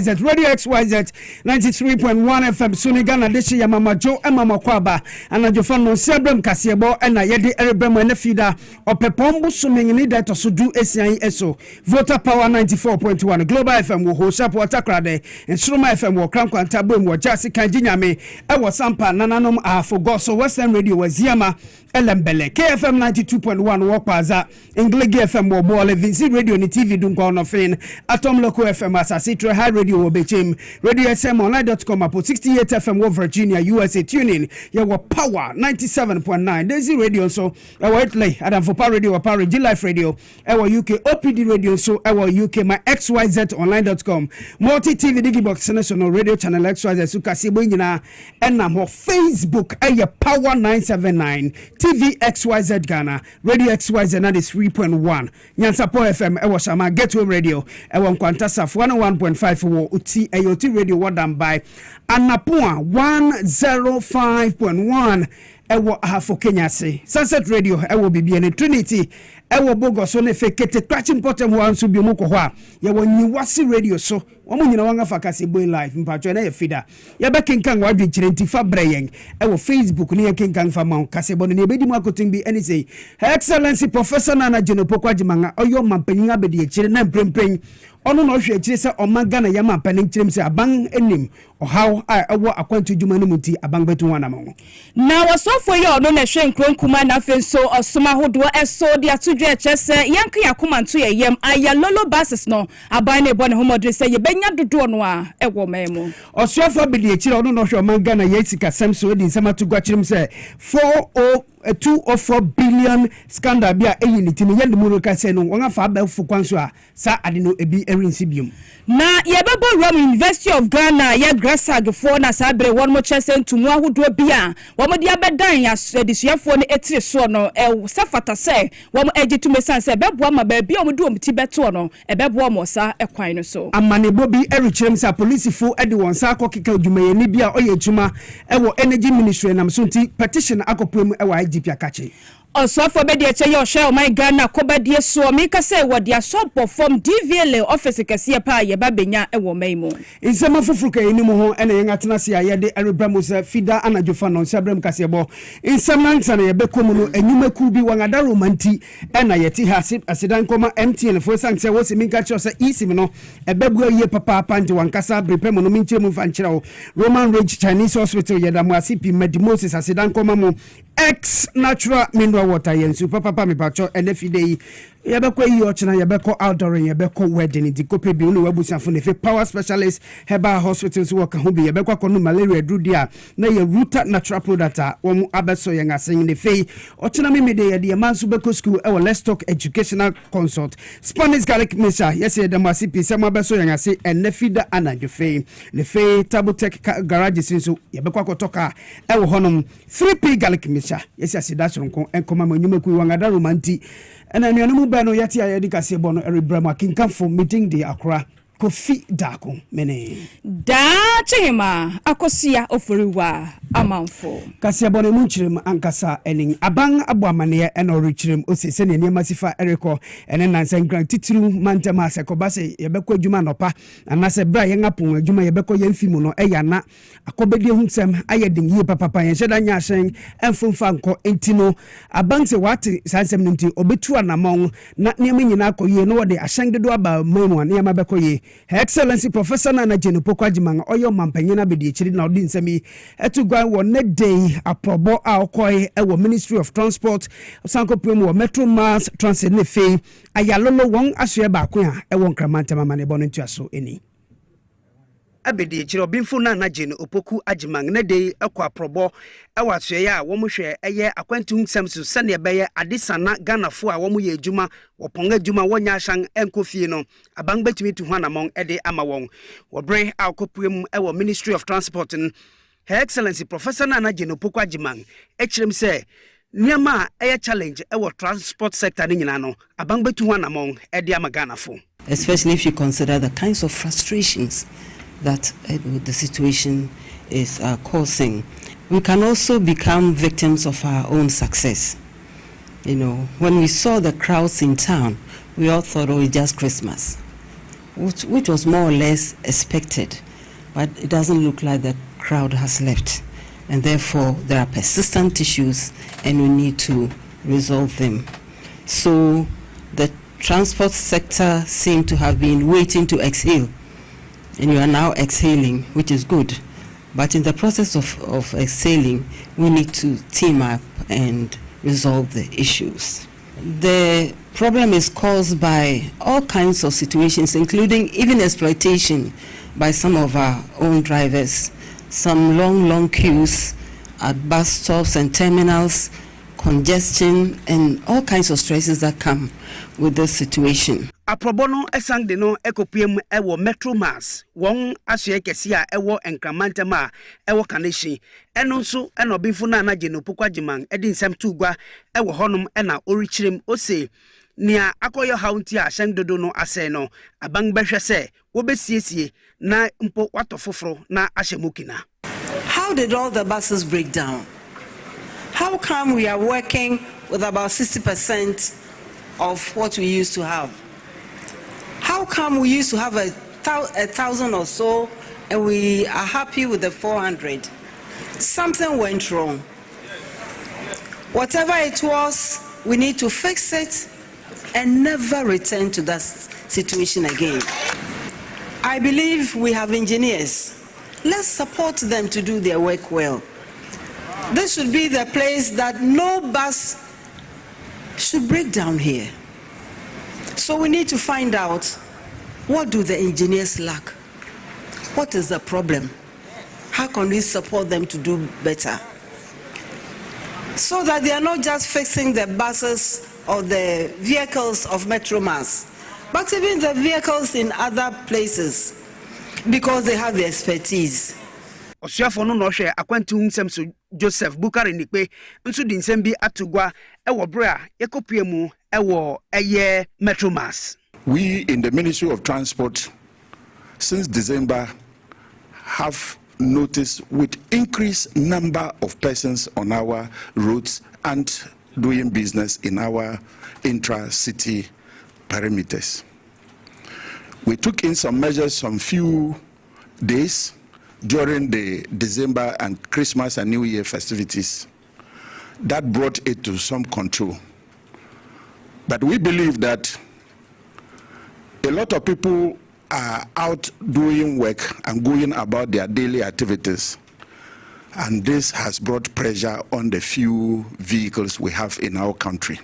XYZ, Radio XYZ, 93.1 FM, Sunigana, Deshi, Yamama Joe, and Mama Kwaba, and Ajofano, Sebrem Kasiebo, and Ayedi Erebem, and Fida, or Pepombo, swimming in that to do SISO, Voter Power 94.1, Global FM, Hosha, Watakrade, and Shruma FM, Kramko, and Tabum, Jasi Kanjinyame, Ewa Sampa, Nananom, for Goso, Western Radio, was Yama, Elembele, KFM 92.1, Wakwaza, Englegi FM, Wobole, Vinci Radio, ni TV, Dunko, Fin, Atom Local FM, Asasitra, High Radio, Wobechim, Radio SM Online.com, Apo 68 FM, Virginia, USA, tuning, Yawa Power 97.9, Daisy Radio, so, our Whiteley, Adam for Power Radio, Power G Life Radio, our UK, OPD Radio, so, our UK, my XYZ Online.com, Multi TV, Digibox, National Radio Channel, XYZ, Kasiebo, and Namo, Facebook, Aya Power 979, TV XYZ Ghana, Radio XYZ 93.1, Nyansapo FM, Ewa Shama, Gateway Radio, Ewa Nkwantasa 101.5 for Uti AOT Radio Wadam by Anapua 105.1, Ewa Ahafo Kenya say, Sunset Radio, Ewa BBN Trinity, Ewa Bogo so ne fekete crashing bottom one so bi moko ho a ye woni wase radio so omo nyina wanga fa Kasiebo live mpacho na ye fida ye be kenkan wa dwe chire ntifa breyen ewo Facebook ne ye kenkan fa ma Kasiebo ne ebedi mu akotin bi any say Her Excellency Professor Nana Jenopoko Agimanga oyo mampanyin abedi e chire na mprempren ono no hwe chire se omaga na yama panin chire se aban enim how ewo akwantu djuma no muti aban betu wana mo na wasofo ye ono na hwe nkronkuma na fenso osoma hodo eso dia tudwe chese yanka yakoma nto ye yem ayalolo basis no aban na ebo ne homodre se ye benya dodo no a ewo memo osofo bedi e chire ono no hwe omaga na ye sika samso edi nsama to gwa chire se 204 billion scandal bia eyiniti ne yende mu ka se no wonga fa ba fu kwanso a sa ade no ebi erinsi biom na yebebo Rome University of Ghana ya grasag for na sabre won mo chese ntumu ahodo bia wo mo dia bedan ya adisuafo ne etire so no safata se wo mo agitume san se bebo ma ba bia mo do mo ti beto no bebo mo sa ekwan no so amane bobi erichirem sa police fo ede won sa akokeka adwumaye ni bia oyetuma ewo energy ministry nam so nti petition akopem ewo IGP akache Osofo be de che yo hwe my Ghana kobadie so me ka say wo dia so perform DVL office kase pa ye ba benya e wo maimo insema fufuru ka eni mu ho ene yen atena se aye de erebramo se fida anajofa no sabram Kasiebo insema nta na ye be komu no enyumaku bi wangada romanti ena ye ti ha asidan koma MTN fo sanse wo se minka che se isim no ebebu aye papa panje wankasa brepem no minche mu fanchira wo Roman Ridge Chinese Hospital ye da mu asipi Medimosis asidan koma mu X natural mineral water yensu papa me pacho enefide yebeko yi ochina yebeko outdoor yebeko wedding di kope bi unu wabusafo ne fe power specialist herbal hospitals work ho bi yebeko akono malaria drudia na ye ruta natural product wo abeso yen asen ne fe ochina me de ye de mansu beko school e let's talk educational consult Spanish garlic mixture yes ye de masipi se mo abeso yen ase enefide anadwo fe ne fe tabotech garage sinso yebeko akotoka e wo honom 3P garlic mixture yes asida soronko enkoma manyumaku wangada romanti ena nuanumu ba no yati ayedi Kasiebo no erebrama kinkanfo meeting de Accra Kofi Dako mene da chema akosia oforiwa amanfo Kasiebo no munchirem ankasa enin aban aboamane ena orichirem osese ne niam sifa ereko ene nansan gran titiru mantama asekobase yebekọ adwuma nopa anase bra yen apon adwuma yebekọ yemfimu no eyana akobedi hunsem ayedin yi papa yen hyeda nya hyen enfumfa nko entino abanse wate sansem nti obetu anamon na niam nyina akoye no wode ahyengdedo aba mamu niam abekoye Her Excellency Professor Nana Jenopoko Agimanga oyo mampanyina bedi echiri na odi nsemi etugwa wo ne day aprobo akoy ewo Ministry of Transport sanko premu wo Metro Mass Transit ne fe ayalolo won asue ba ko a ewo nkramanta mama ne bono ntuaso eni abedi echiri obinfo Nana Jenopoko Agimanga ne day akwa aprobo ewo asue ya wo mo hwe eye akwantu nsem so sane ebeye adesana Ghana fo a wo mo ye adwuma woponga djuma wonya ahyan enkofie no abang betumi tu hwana mon ede ama won wobre akopuem ewo Ministry of Transport Her Excellency Professor Nana Jenopoko Agimanga echirem se niama eye challenge ewo transport sector ni nyina no abang betu hwana mon ede ama Ghana fo especially if you consider the kinds of frustrations that the situation is causing. We can also become victims of our own success. You know, when we saw the crowds in town, we all thought, oh, it's just Christmas. which was more or less expected, but it doesn't look like the crowd has left. And therefore, there are persistent issues and we need to resolve them. So the transport sector seemed to have been waiting to exhale, and you are now exhaling, which is good. But in the process of exhaling, we need to team up and resolve the issues. The problem is caused by all kinds of situations, including even exploitation by some of our own drivers, some long queues at bus stops and terminals, congestion, and all kinds of stresses that come with this situation. Aprobono esang de no ekopiem ewo Metro Mass won asye kesi a ewo enkramantema ewo kaneshi eno nso eno binfu na anaje no pokwajiman edi nsem tugwa ewo honum ena orichirem ose nia akoyo haunti a hyeng dodo no ase no abang behwe se wo besiesie na mpo wato foforo na ahyemokina. How did all the buses break down? How come we are working with about 60% of what we used to have? How come we used to have a 1,000 or so and we are happy with the 400? Something went wrong. Whatever it was, we need to fix it and never return to that situation again. I believe we have engineers. Let's support them to do their work well. This should be the place that no bus should break down here. So we need to find out, what do the engineers lack? What is the problem? How can we support them to do better? So that they are not just fixing the buses or the vehicles of Metro Mass, but even the vehicles in other places, because they have the expertise. Osiafo no no hwe akwantu nsem so Joseph Bukari nikpe nso di nsem bi atugwa ewo bra yekopiemu ewo eye Metro Mass. We in the Ministry of Transport since December have noticed with increased number of persons on our roads and doing business in our intra-city perimeters. We took in some measures some few days during the December and Christmas and New Year festivities that brought it to some control. But we believe that a lot of people are out doing work and going about their daily activities, and this has brought pressure on the few vehicles we have in our country.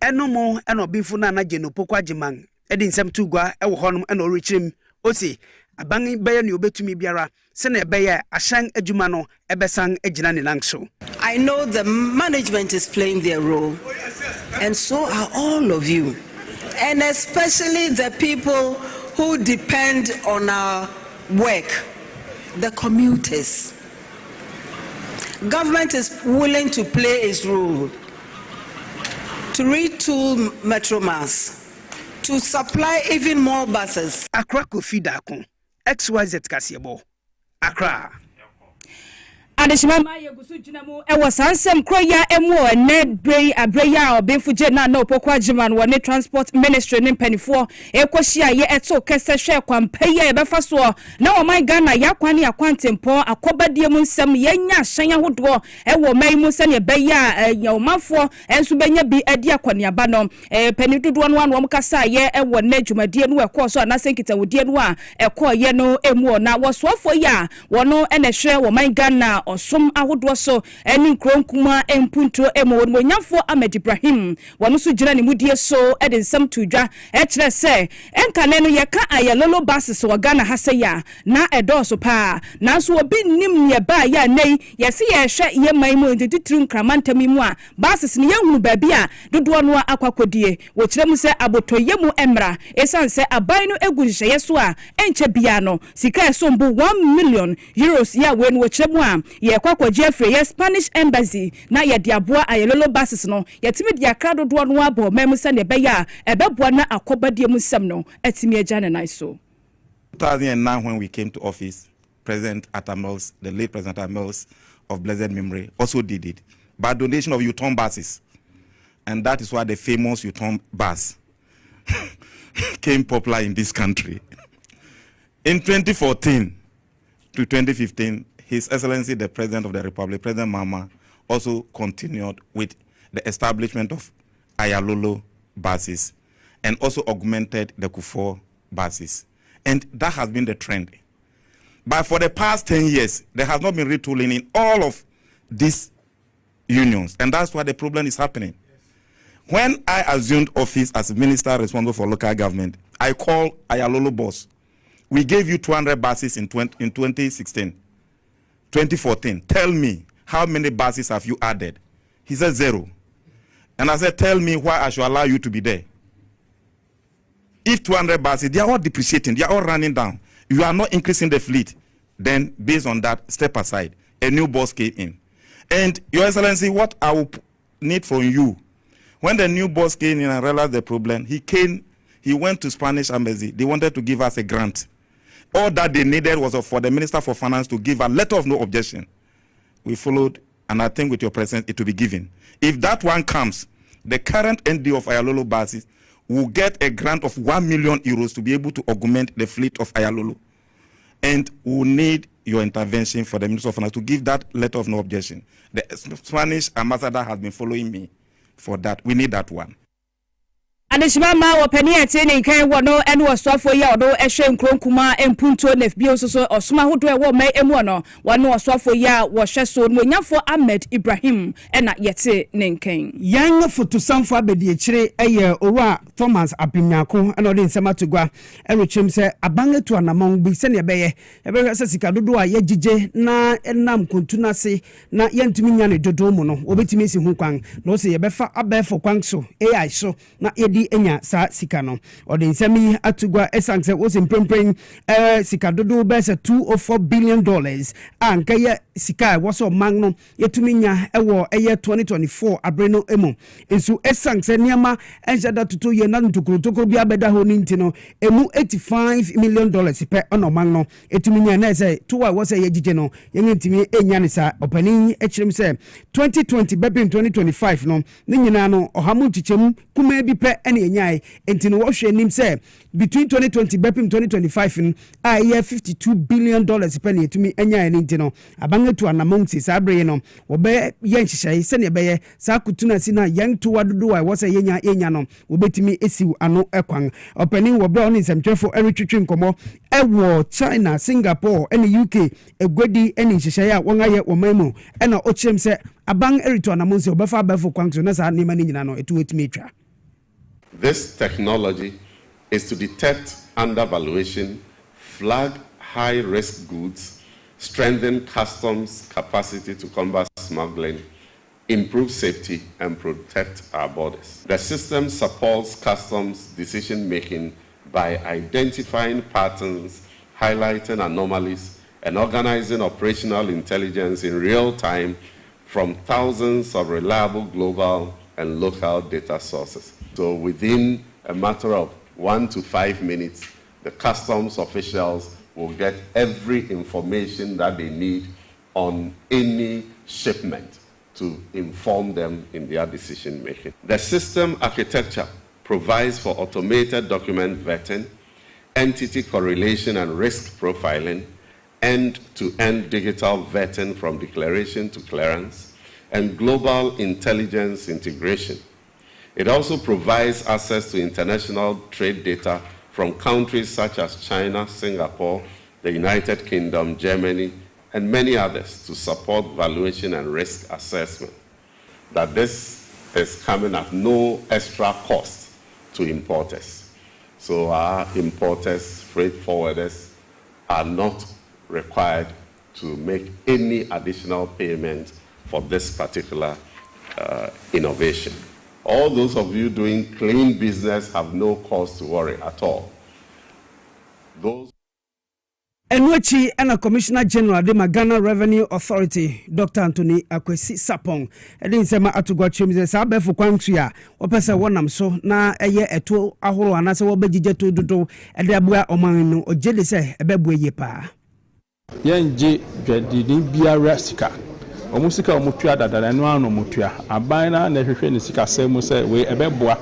Enomo eno binfu na anaje no pokwajiman edi nsem tugwa ewo honum eno orichim osi abangi beye ni obetumi biara se na beye ahyan adwuma no ebesan agina ne nanso. I know the management is playing their role, and so are all of you, and especially the people who depend on our work, the commuters. Government is willing to play its role to retool Metro Mass, to supply even more buses. Accra Kofi Dakon, XYZ Kasiebo, Accra. Adeshima yegusu jinamu ewo sansem kroya emu ne brey abreya obenfuje na na opokwa jiman wone transport ministry ne mpanifo ekohia ye eto kesehwe kwampaye ebefa so na o man Ghana yakwane akwantempo akobadie mu nsem yenya hyan ahodo ewo man mu se ne beya yawmafo enso benya bi adi akwane aba no panidodo no anu kasa ye ewo na dwumadie no ekoso na senkita wodie no a ekoye no emu na wosoafo ya wono enehwe wo man Ghana osom ahodo so eni nkronkuma empunto emonyafo Ahmed Ibrahim wonu so gina ne mudie so ede nsam tudwa kire se enkane no yeka ayelolo buses wo Ghana hasaya na edoso pa na so obi nim ye ba ya nei yesi ye hwe ye man mu ndititru nkramantami mu a buses ne yehunu ba bi a dodo no akwakodie wo kire mu se abotoye mu emra esanse aban no egu nhye so a enche bia no sika esombo 1 million euros ya we no kire mu a ye kwakwa Jeffrey ye Spanish embassy na ye diaboa ayelolo buses no yetimi dia krado do no abo memu se ne beya ebeboa na akobadie mu sem no etimi agya ne naiso. 2009 when we came to office, President Atamels, the late President Atamels of blessed memory, also did it by donation of U-turn buses, and that is why the famous U-turn bus came popular in this country. In 2014 to 2015, His Excellency the President of the Republic, President Mahama, also continued with the establishment of Ayalolo bases and also augmented the Kufuor bases. And that has been the trend. But for the past 10 years, there has not been retooling in all of these unions. And that's why the problem is happening. When I assumed office as minister responsible for local government, I called Ayalolo boss. We gave you 200 buses in 2016. 2014. Tell me, how many buses have you added? He said 0. And I said, tell me why I should allow you to be there. If 200 buses, they are all depreciating, they are all running down. You are not increasing the fleet. Then, based on that, step aside. A new boss came in. And, Your Excellency, what I will need from you, when the new boss came in and realized the problem, he went to Spanish embassy. They wanted to give us a grant. All that they needed was for the Minister for Finance to give a letter of no objection. We followed, and I think with your presence, it will be given. If that one comes, the current ND of Ayalolo bases will get a grant of 1 million euros to be able to augment the fleet of Ayalolo. And we will need your intervention for the Minister of Finance to give that letter of no objection. The Spanish ambassador has been following me for that. We need that one. Adeshima ma wopani ete ne nkan wo no ene osofo ya odo ehwe nkronkuma empunto na FBO so osoma hodo e wo mai emu no wano osofo ya wo hwe so no nyafo Ahmed Ibrahim ena yete ne nkan yang foto sanfo abedi ekire eye owa Thomas Apimyako ena ode nsema togwa erechim se abangetu anamon bi se ne beye se sika dodo a yegige na enam kontuna se na yentumi nya ne dodo mu no obetimi esi hu kwan no se yebefa abefo kwan so AI so na enya sa sika no nsemi atugwa esanse wo simprempren sika dodo be se $204 billion anka ye sika wo so man no yetumi nya ewo 2024 abreno emu ensu esanse niama enjada tutu ye na ntukuru bi abeda ho ninti no emu $85 million pe ono man no etumi nya na se tuwa wo se ye gige no ye ntimi enya ne sa opani echirem se 2020 bebe 2025 no ne nyina no ohamu tichemu kuma bi pe ene enyai enti no wo hwe nim se between 2020 bepim 2025 a year $52 billion pe ne etumi enyai ne enti no abangetu anamonti sa abre no wo be ye nhihye se ne be ye sa kutuna si na yanto wadodo wa wo se yenya no wo betimi esiw ano ekwan opani wo be oni semtwefo eretwetwe nkomo ewo China, Singapore ene UK egwedi ene nhihye a won aye wo mamu ena ochirem se abang eritu anamonti obefa abefo kwanso na sa nima ni nyina no etu etumi etwa. This technology is to detect undervaluation, flag high-risk goods, strengthen customs capacity to combat smuggling, improve safety, and protect our borders. The system supports customs decision-making by identifying patterns, highlighting anomalies, and organizing operational intelligence in real time from thousands of reliable global and local data sources. So within a matter of 1 to 5 minutes, the customs officials will get every information that they need on any shipment to inform them in their decision making. The system architecture provides for automated document vetting, entity correlation and risk profiling, end-to-end digital vetting from declaration to clearance, and global intelligence integration. It also provides access to international trade data from countries such as China, Singapore, the United Kingdom, Germany, and many others to support valuation and risk assessment. That this is coming at no extra cost to importers. So our importers, freight forwarders, are not required to make any additional payment for this particular innovation. All those of you doing clean business have no cause to worry at all. Those Enwechi and Commissioner General de Ghana Revenue Authority, Dr. Anthony Akwesi Sapong, edin sema atugwa chimze sa befo kwantu ya opese wonam so na eye eto ahoro anase wo begije to dodo ede abua oman no ogede se ebebu eye pa. Yenje dwedini biara sika omusika omutua dadada no ano mutua aban na hwehwe ne sika semu se we ebeboa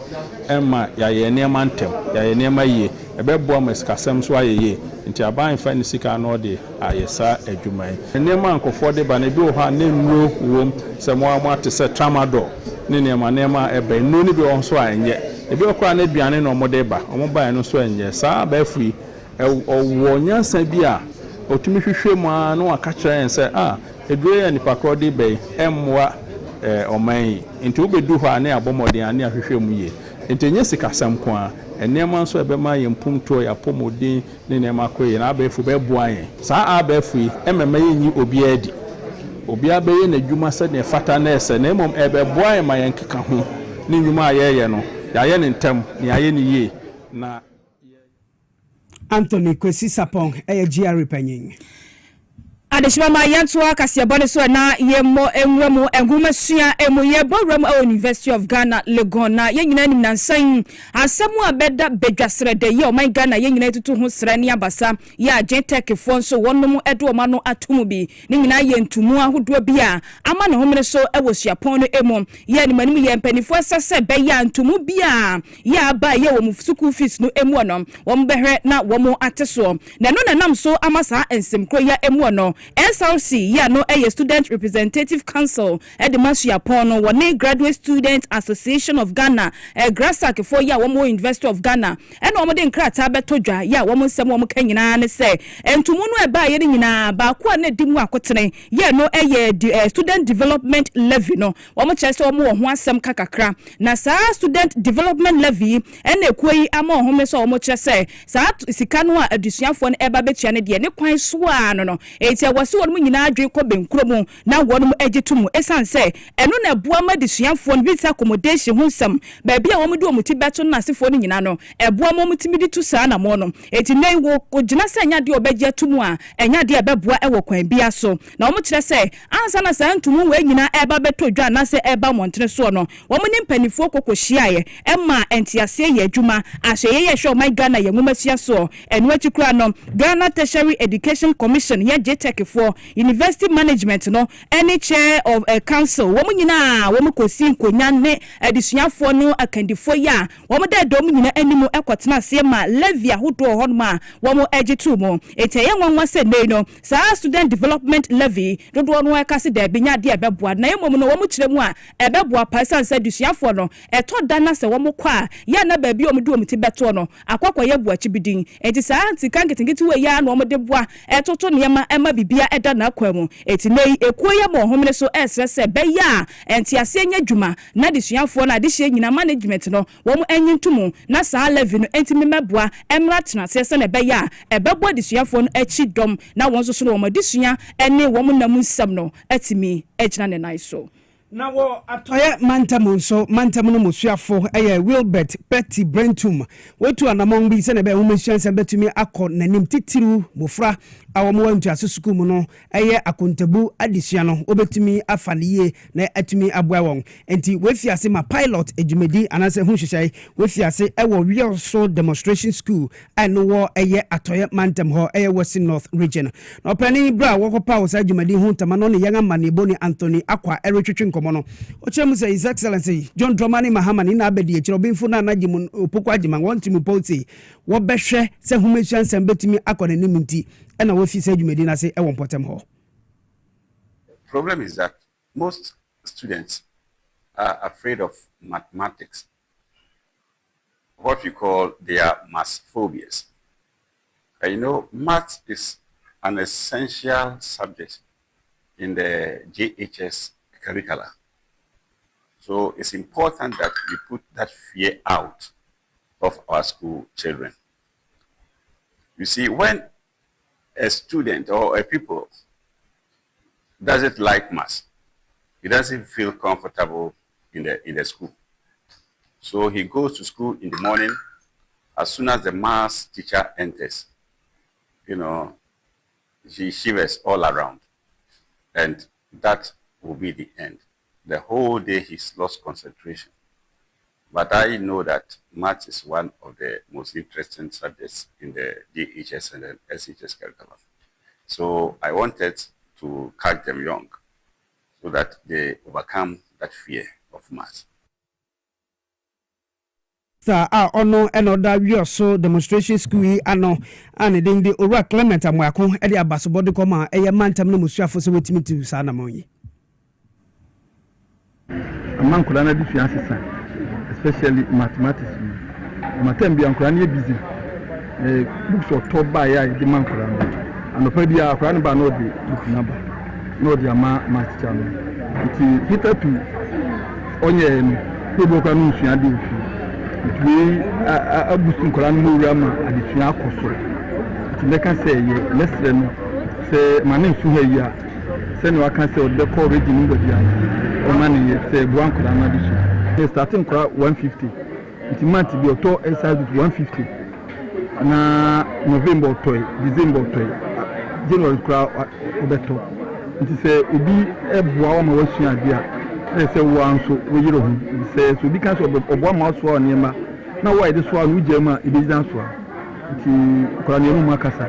emma ya ye niam antem ya ye niam aye ebeboa ma sika sem so ayeye nti aban fa ne sika no de ayesa adwuman niam ankofo de ba na bi wo ha ne nro wom se mo amate se tramadol ne niam ebe no ne bi wo so anye ebi okra na aduane no mo de ba omo ba no so anye saa ba afui owo nyansa bi a otumi hwehwe mu a no aka kire en se edure ya nipa kro de be emwa oman nti obedu ho ane abomoden ane ahwehwe mu ye nti nye sikasam ko a enema nso ebema ye mpumto ya pomodin ne nema koye na abefu be boa ye saa abefu emema ye nyi obi adi obi abeye na dwuma se ne fata na ese na emom ebe boa ye ma ye nkeka ho ne nwuma ayeye no ya ye ne ntem ne aye ne ye na Anthony Kwesi Sapong GR panyin adeshima ma yantoa Kasiebo ne so na yemo enwemu engumesua emu yeboram University of Ghana Legon na yenyina nim nansan asemu abeda bedwasere de ye o man Ghana yenyina tutu ho sere ne abasa ya agentech fo nso wonnom edo ma no atomu bi ne nyina ye ntumu ahodo bi a ama ne homene so ewosuapon no emu ye ne manim ye mpanifo asase be ya ntumu bi a ya ba ye wo school fees no emu no wo mbehwe na wo ateso na no nanam so amasa ensemkro ya emu no SRC ya no Student Representative Council Edemasia Pono one Graduate Student Association of Ghana Grasak for ya one University of Ghana and one modern krata betodwa ya one sem one kanyina ne say entumuno eba ye nyina ba kwa na dimu akotene ya no Student Development Levy no one chese one ho asem kakakra na sa Student Development Levy ene kwei ama home so one chese sa sika no a adusuafo ne eba betua ne de ne kwan so a no wasi wonu nyina adwe ko benkromu na wonu agitumu esanse eno na boa ma disuafo no bi accommodation hunsam ba bia wo mdu omuti beto na asefo no nyina no eboa mo mutimi di tu saa na mo no eti nei wo kogina se nya de obegye tumu a enya de ebeboa ewo kwan bia so na wo kire se ansa na saa ntumu we nyina eba beto dwa na se eba montre so no wo mu ni mpanifo kokohia emma entiase ye adwuma ahye ye hwe o my Ghana ye ngumasia so eno atikura no Ghana Tertiary Education Commission ye JTech for University Management no any chair of a council wo nyina wo kosi nkonya ne adisuafo no akandifo ya wo da dom nyina animu ekotena se ma levy ahodo ho no ma wo agitu mu eteye nwanwa se nei no sa Student Development Levy dodo no ekase da benya de ebeboa na emom no wo kire mu a ebeboa pasan se adisuafo no eto da na se wo kwa ya na ba bi omdu omti beto no akwakoye buachi bidin enti sa anti kanketengeti we ya na wo de boa etoto ne ma ema bibia eda na kwamu eti nei ekoya mo homene so esese be ya enti ase nya dwuma na disuafo na de hye nyina management no wo mu anyintumu na saa levy no enti memeboa emra tena sese na be ya ebebo disuafo no achi dom na won so so wo ma disua ene wo mu namu nsam no atimi agina ne nai so na wo atoye mantam no musuafo Wilbert Petty Brentum wotu anamong bi se na be humansuansa betumi akọ nanim titiru mofra awomo wantu asusuku mu no akontabu adisua no obetumi afaliye na atumi aboa won enti wefiase ma pilot ejumedi anase hunhyehyai wefiase real so demonstration school no wo atoye mantam ho West North region no pani bra wo kopa wo sa ejumedi huntama no ne yanga manebo ni Anthony Akwa eretwetwe komono ochemu say His Excellency John Dramani Mahama ni na abedi echiro binfu na anajimu opoko ajima want mu poti wo behwe se humansuan sembetimi akone nimunti ena wo fi se dwumedi na se e won potem ho. Problem is that most students are afraid of mathematics, what we call their math phobias. Math is an essential subject in the JHS curricula. So it's important that we put that fear out of our school children. You see, when a student or a pupil doesn't like math, he doesn't feel comfortable in the school. So he goes to school in the morning. As soon as the math teacher enters, he shivers all around. And that will be the end. The whole day he's lost concentration. But I know that math is one of the most interesting subjects in the DHS and the SHS curriculum. So I wanted to catch them young. so that they overcome that fear of mass. Ono enoda we also demonstration school ano and then the Ora Clement Amwako e dey abasobode koma e mantam no musuafo so wetimi tu sa na monyi amankola na difia sesa especially mathematics matem bi ankola na busy books of top by ya di mankola and for dia akora na ba no di book number no di ama math teacher no it hit up onye no tebo kwa no sua di we abusun kola no rama adisua akoso tindeka say ye lesson no say mane su ha ya say no aka say the call ready no go dia o mane ye say buan kola na disu they starting kola 150 it month be auto exercise with 150 na November toy December toy January kola obeto it say obi ebua o ma wasua dia say one so we yiro hu say so bi kan so obo ma so o niema na why this one we jema e be dan so nti kola ne mu akasa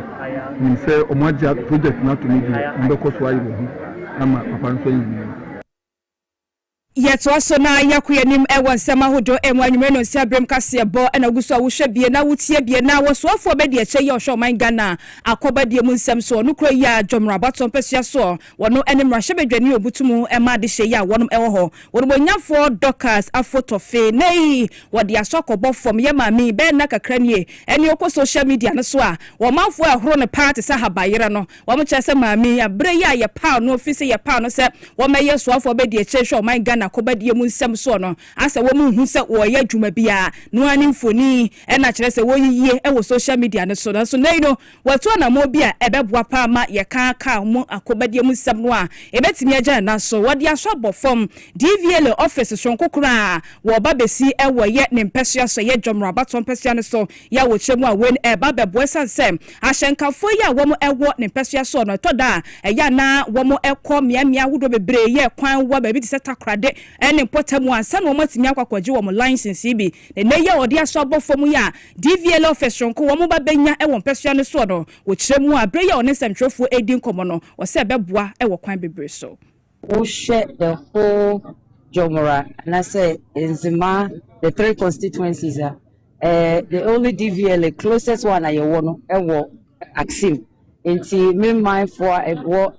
ni say o ma ja project na to media ndoko so ayi hu ama papa nso yi yet also na yakuyanim ewan sama hodo enwanyume no sia brem Kasiebo na guso a wo hwe bie na wotie bie na wo soafo be de eche ye ohwe man Ghana akoba de mu nsem so no kro ya adwomra baton pesia so wono enim rahye bedwani obutumu ema de hye ya wonom ewo ho wono bonyafo dockers afotofe nei wo de asokobọ fom ye mami be na kakranie eni okọ social media no so a wo manfo ahoro ne party sa habayere no wo mo chese mami abre ya ye pa no office ye pa no se wo meye soafo be de eche hwe man Ghana kobadie mu nsem so no asa wo mu hu se wo ye adwuma bia no ani mfoni e na kire se wo yiye e wo social media ne so so nei no wato na mo bia ebeboa pa ma ye ka mu akobadie mu nsem no a ebetimi agya na so wo de aso bofom DVL office so nkokura wo ba besi e wo ye ne mpesua so ye dwomra baton mpesua ne so ya wo chemu a wen e ba bebo sansem ahyenkafo ya wo mo ewo ne mpesua so no toda e ya na wo mo ekọ miamia hudo bebre ye kwan wa ba bi ti se takrade ene potamu ansa no matimi akwakwaje wo mo license bi ne ye odi aso abofom ya DVL office nko wo mo ba benya e wo mpesua ne so no wo kiremu abre ya one semtwofo edi nkomo no wo se beboa e wo kwan bebre so we share the whole Jomora and I say in Zima the three constituencies the only DVL closest one I want ewo Axim inti me mind for ewo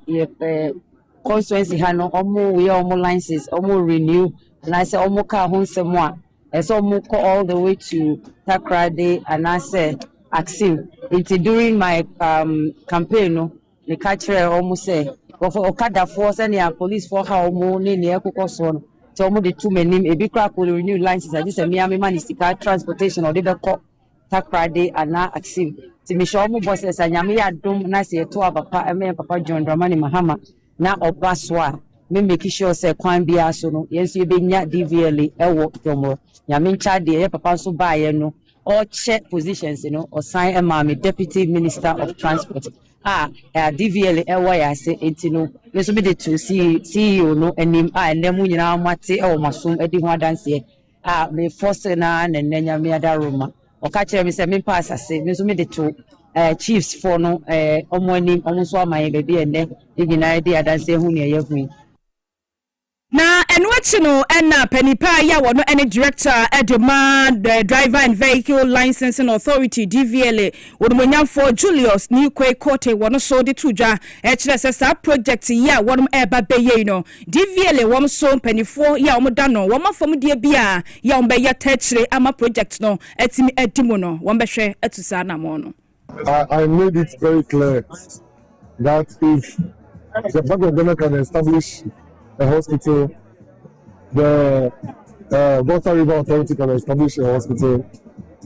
constituency hano omo we omo licenses omo renew and I say omo ka ho nsemo a so omo ko all the way to Takrade and I say Axim inti during my campaign no the catcher omo say for Okada force and the police for how omo ni ne ekoko so no so omo the two menim e bi kra ko renew licenses I just say me am manisika transportation or the ko Takrade and na Axim ti me show omo bosses anyame ya dom na say to papa me papa John Dramani Mahama na obaswa me make sure say kwan bia so no yenso be nya DVL ewo Jomoro nyame ncha de ye papa so ba ye no all check positions you know or sign me deputy minister of transport DVL ewo ya say entino yeso be de to CEO no enim enemu nyina amate ewo masom edi ho adanse me force na nenya me adaroma o ka kire me say me pass ase me so me de to chiefs for no omonim omonso amaye be bi ene nyina de adanse hu ne ye hu na enwachi no na penipa ya wono any director edema the driver and vehicle licensing authority DVL wodumonyamfo Julius ni kote wono so de tuja kire sesa project ya wono eba beye no DVL wom so penifo ya omoda no wom afom de bia ya ombe ya techire ama project no etimi edimo no wom behwe etusa na mo no I made it very clear that if the Bank of Ghana can establish a hospital, the Volta River Authority can establish a hospital,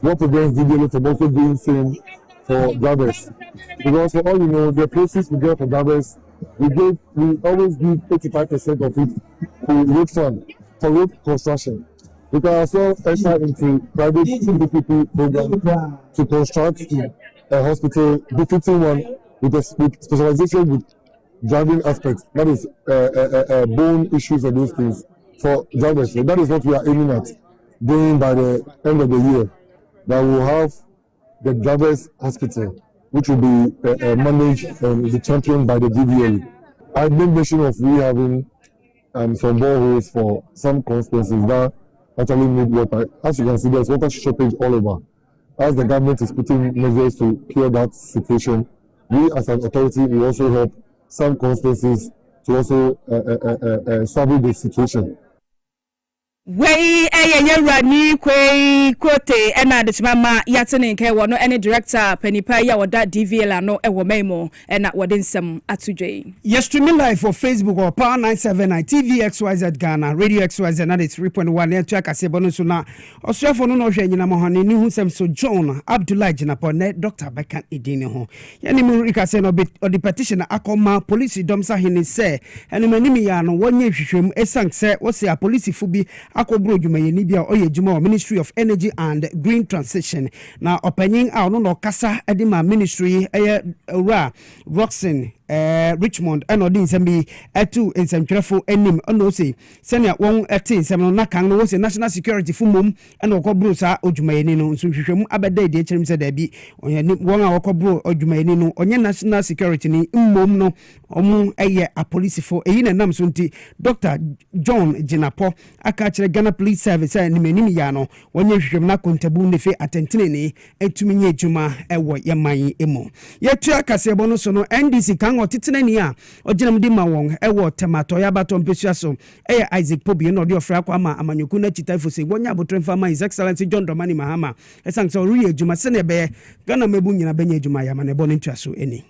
what prevents DVL from also doing same for drivers? Because for all you know, the places we get for drivers, we always give 85% of it to road fund for road construction. We can also enter into private PPP program to construct a hospital, befitting one with specialization with driving aspects. That is bone issues and those things for drivers. So that is what we are aiming at doing by the end of the year. That we will have the drivers hospital, which will be managed and be championed by the DVL. I made mention of we having some boreholes for some constituencies that actually need water. As you can see, there's water shortage all over. As the government is putting measures to cure that situation, we as an authority will also help some constituencies to also solve the situation. Wey rani kwe kote ena de mama yatene nke wono ene director penipa ya woda DVL ano ewo memo ena wode nsem atudwe. Yes, streaming live for Facebook or Power 979 TV XYZ Ghana Radio XYZ na 3.1 ya tuaka Kasiebo no so na osrefo no hwe nyina mo hane ni hu sem so John Abdullah Jinapo ne Dr. Bekan Edine ho. Yani mi rika se no the petition akoma police domsa hene se ene manimi ya no wonye hwehwem esank se wo se a police fu bi akobro dwumayeni bia oye dwuma Ministry of Energy and Green Transition na opanyin a ono no kasa edima ministry ura Roxen Richmond and odin sembi etu ensemtwerefo enim ono se senia won ete ensem na kan no wo se national security fumom and okobro sa odwumayeni no nso hwehwem abeda de ekyerem se da bi onye won a okobro odwumayeni no onye national security ni mmom no omu eye a police for eyi na nam so nti Dr. John Jinapo aka kire Ghana Police Service ni menim ya no wonye hwehwem na kontabu ne fe atentene ni etumi nye dwuma ewo yeman emu yetua Kasiebo no so no NDC kan otitene ni a oginam di ma won ewo temato ya baton pesua so Isaac Pobi no de ofra kwa ma amanyoku na chitafo se wonya abotremfa ma His Excellency John Dramani Mahama esanse ori adwuma se ne be Ghana mebu nyina benya adwuma ya ma ne bo ne ntua so eni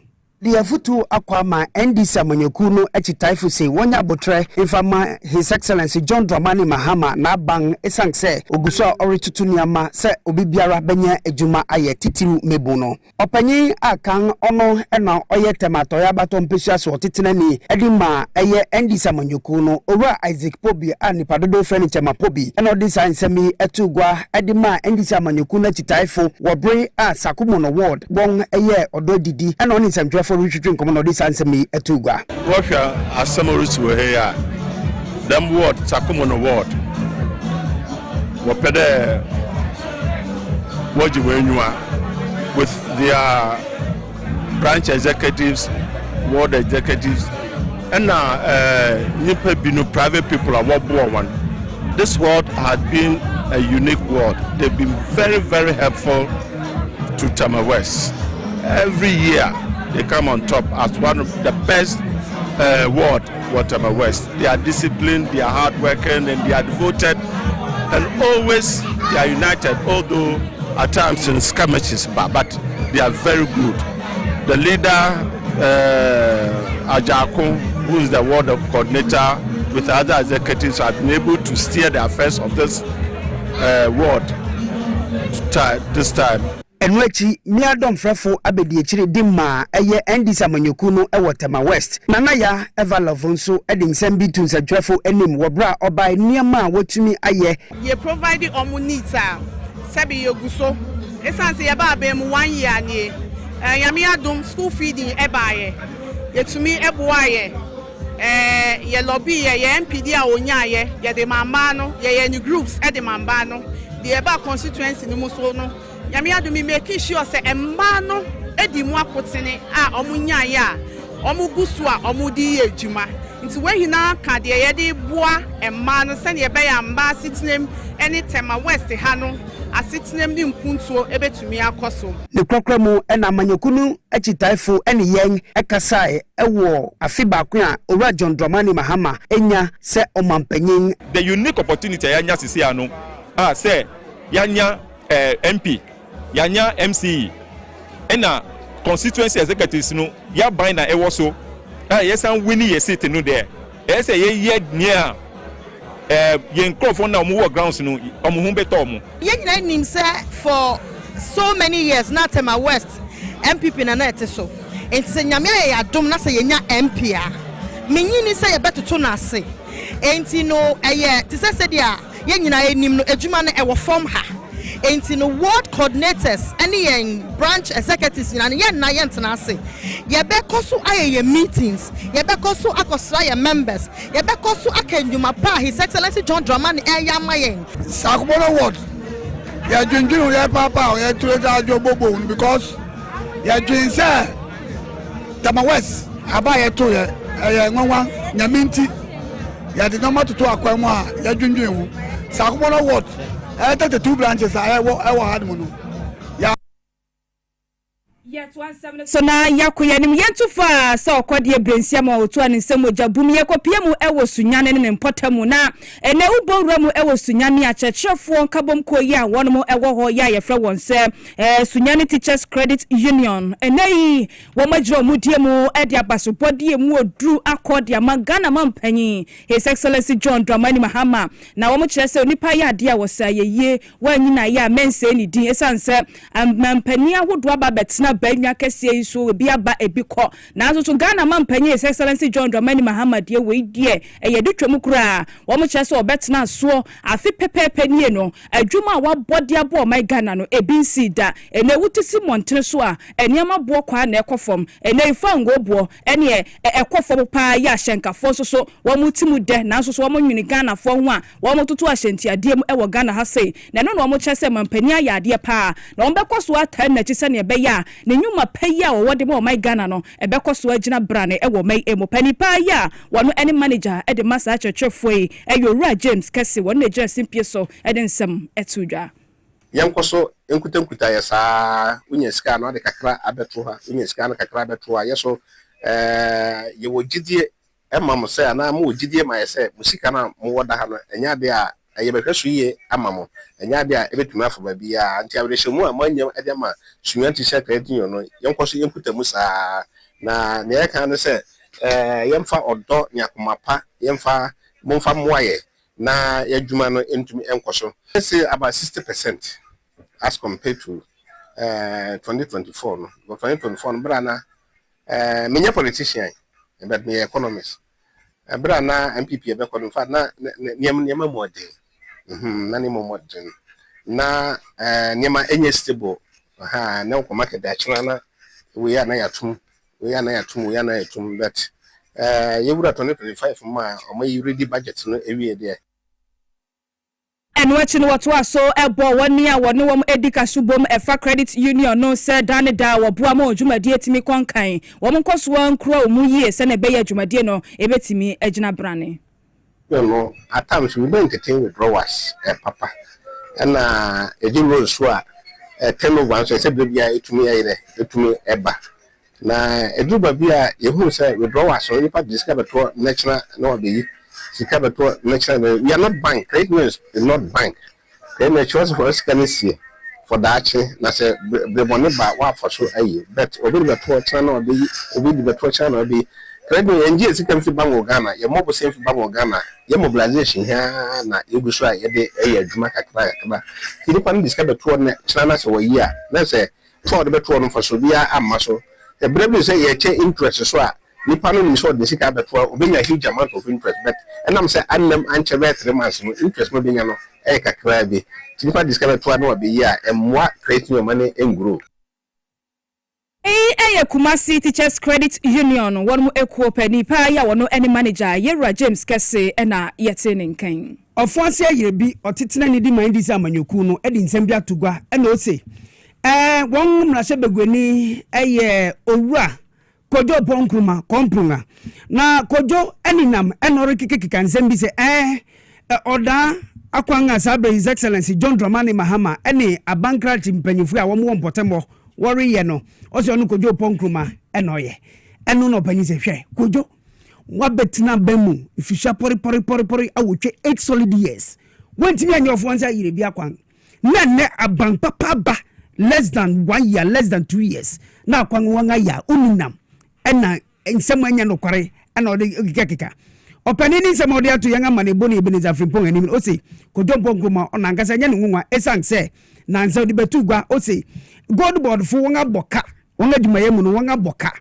the futu akwama NDC amanyoku no echitaifu se wonya abotre infama His Excellency John Dramani Mahama na bang esankse oguso oritutu niama se obibiara benya ejuma aye titiru mebu no opanyin akan ono ena oye temato ya baton pesua so titenani edima eye NDC amanyoku no owura Isaac Pobi anipa dodo furniture mapobi ena odi sansemi etugwa edima NDC amanyoku na chitaifu wobre a Sakumono ward bon eye ododidi ena oni samtwe Richard Komono this answer me etugwa. Russia has some roots were here. Them ward Sakumono ward. Wapede Wajiwenua with their branch executives, ward executives, and Nipe Binu private people are one. This ward had been a unique ward. They've been very, very helpful to Tama West. Every year they come on top as one of the best ward, Tama West. They are disciplined, they are hardworking, and they are devoted, and always they are united, although at times in skirmishes, but they are very good. The leader, Ajako, who is the ward coordinator, with other executives, have been able to steer the affairs of this ward this time. Enwechi miadom frefo abedi echire dimma eye NDC amanyoku no ewo Tama West nana ya Eva Lovonso edin sembi tunsadwefo enim wobra obai niam wotumi aye ye provide omu needs sebi yoguso esanse ye ba be mu 1 year ni yami adom school feeding ebaye yetumi eboaye ye lobby ye MPD a onyaye ye de mamba no ye new groups e de mamba no de eba constituency ni muso no yami adumi make sure say emba no edi mu akotene a omunya ya omugusu a omudi ejuma nti we hina ka de ye de boa emma no se ne be ya mba sitinem eni Tama West ha no asitinem ni mpuntuo ebetumi akoso ne kwokramu ena amanyokunu echitaifo eni yen ekasae ewo afiba ko a owura John Dramani Mahama enya se omampanyin the unique opportunity yanya sisi anu say yanya MP yanya MCE ena constituency executives no ya bind na ewo so yes and winning your seat no there say ye near yen crofon na omo work grounds no omo hu beto omo ye nyina nim say for so many years na Tama West MPP na ete so enti se nyame ya adom na se yenya MP a menyini se ye betoto na ase enti no eye ti se dia ye nyina enim no adwuma na ewo form ha enti no ward coordinators any branch executives na ye na ye ntena ase ye be koso aye meetings ye be koso akosra ye members ye be koso akenduma pa His Excellency John Dramani Mahama Sakumono ward ye junjunu ye papa ye trade bobo because ye jin say Tama West aba ye to ye nwanwa nyaminti ya de normal to akwa mu a ya dwundwen wu Sakumono ward 32 branches I had mono. So na yakoya nim yentu fa so okode brensia ma otu an nsem ojabum yekopia mu ewo sunyane ne mpotamu na ene ubowura mu ewo sunyane a chechefo nkabom koyi a wono ewo ho ya yefre won se sunyane teachers credit union enei wo magiro mu die mu ede abasopodie mu odru akode amagana mampanyi his excellency John Dramani Mahama na wo mo kire se onipa ya ade a wo sa yeye wanyina ya mense ni din esanse mampani ahodo aba betina banya kese so bi aba ebiko na aso Ghana mampanye his excellency John Dramani Mahama de we die eyede twam kura wo mo kire se obetena so afi pepepe nie no adwuma wa bode abo my Ghana no ebinsi da ene wutisi montene so a eniama bo kwa na ekofom ene ifango bo ene ekofom pa ya hyenkafo so wo mutimu de na aso so wo nwini Ghana fo ho a wo mototo ahyentiade mu ewo Ghana ha sei na no wo kire se mampani ayade pa na wo bekoso atan na kise ne ebeya ne nyuma paya wo wode mo my Ghana no ebekoso agina brane ewo mai emopani pa ya wono any manager e de masa chechefoi eyowura James Kase won na James Simpieso e de nsem etudwa yankoso enkutankuta ya saa unye sika no de kakra abeto ha unye sika no kakra abeto ha yeso ye wo gidie emma mo se na mo gidie ma ye se musika na mo woda ha no enya de a ye behweso ye amamo enya de a ebetuma afo ba bia anti abrehemu a manyam e de ma suyan ti share credit union no yankoso yenkutamu saa na ne yeka no se yemfa odo nyakomapa yemfa momfa moaye na yadwuma no entumi enkoso say about 60% as compared to 2024 no 2024 no brana menya politician but me economist brana MPP e be kono fa na niema modern na niema modern na niema enye stable na ko market da china na we ya na yatum but yewura 2025 ma o ma ready budget no ewie there and watching what was so ebo woni a woni wom edika subom efa credit union no said dan da wo boa ma odwumadie timi konkan wom nkoso ankura omu yie se na be ya adwumadie no ebetimi agina brane no at times we don't entertain withdrawals papa and ejiro so a turnover so say bia etumi ayire etumi eba na eduba bia yehu say withdrawals so nipa discover to national no be Sikabeto national we are not bank credit unions is not bank then the choice for us can see for that na say the money ba wa for so aye but obi be to channel be obi be to channel be credit union nje sika fi bank Ghana ye mobo se fi bank Ghana ye mobilization here na ebu so aye de aye adwuma kakra kini pa no discover na channel so we year na say to be to no for so bia amma so the brave say ye che interest so a nipa no ni so de sika beto obenya huge amount of interest but and I'm say annam anche be 3 months no interest no benya no e kakra bi nipa discover to no be year emwa create your money and grow Kumasi Teachers Credit Union wonu ekuo pani pa ya wono any manager Yewura James Kase na yetene nkan ofuase ayire bi otetena ni di man di samanyoku no e di nsem bi atugwa e na o se won mrahye begwani owura Kojo Bonkruma komprunga na Kojo eninam enore kikika nsem bi se oda akwanga sabe his excellency John Dramani Mahama ene abankrati mpanyufu a womo mpotemo worry ye no ose onu Kojo Bonkruma enoye enu no panyi se hwe Kojo wabetina bemu ifisha pori awotwe 8 solid years wentimi anyofo ansa yire bi akwan na ne aban papa ba less than 1 year less than 2 years na akwan wanga ya uninam ena nsem anya no kware ena ode kikeka opanini nsem ode ato yanga mane boni Ebenezer Frimpong anim o se Kojo Bonkruma onankasa nya ne nwunwa esan se na nsa ode betugwa o se gold board fo wanga boka wanga dwumaye mu no wanga boka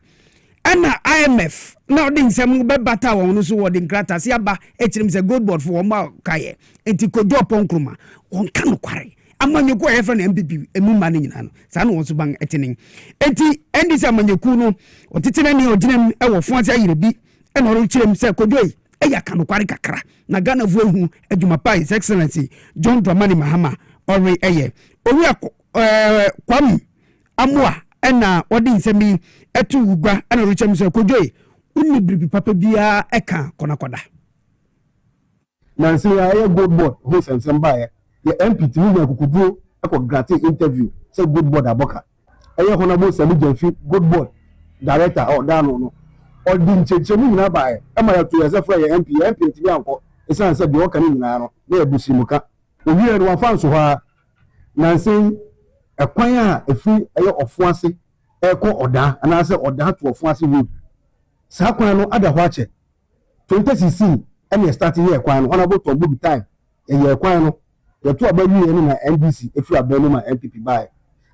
ena IMF na ode nsem be bata won no so wode nkrata se aba echirim se gold board fo woma kaye enti Kojo Bonkruma wonka no kware amanyeku a yefa na MPP emu ma ne nyina no sa na won so ban etenen enti endi se amanyeku no otetena ne oginem e wo fuase ayire bi e no ro kirem se Kojo yi e ya ka no kware kakra na Ghana fu ehu adwuma pa his excellency John Dramani Mahama ori eye owi kwam amwa ena odi nsemi etu ugwa e no ro kirem se Kojo yi unni bribi papa bia eka konakoda Nancy I good board host and somebody the MP to me could do a gratis interview say good board aboka I honorable Sami Jenfi good board director or down no or didn't change na by am I to yourself for your MP to be uncle it's not said the work in now near Busimuka we hear one fan so far Nancy a choir a free air of Fancy echo or down and I said or down to a Fancy road Sakwa no other watch 2016 and you starting here kwan honorable to book time and you kwan no you to about you na NBC if you are Benuma MPP by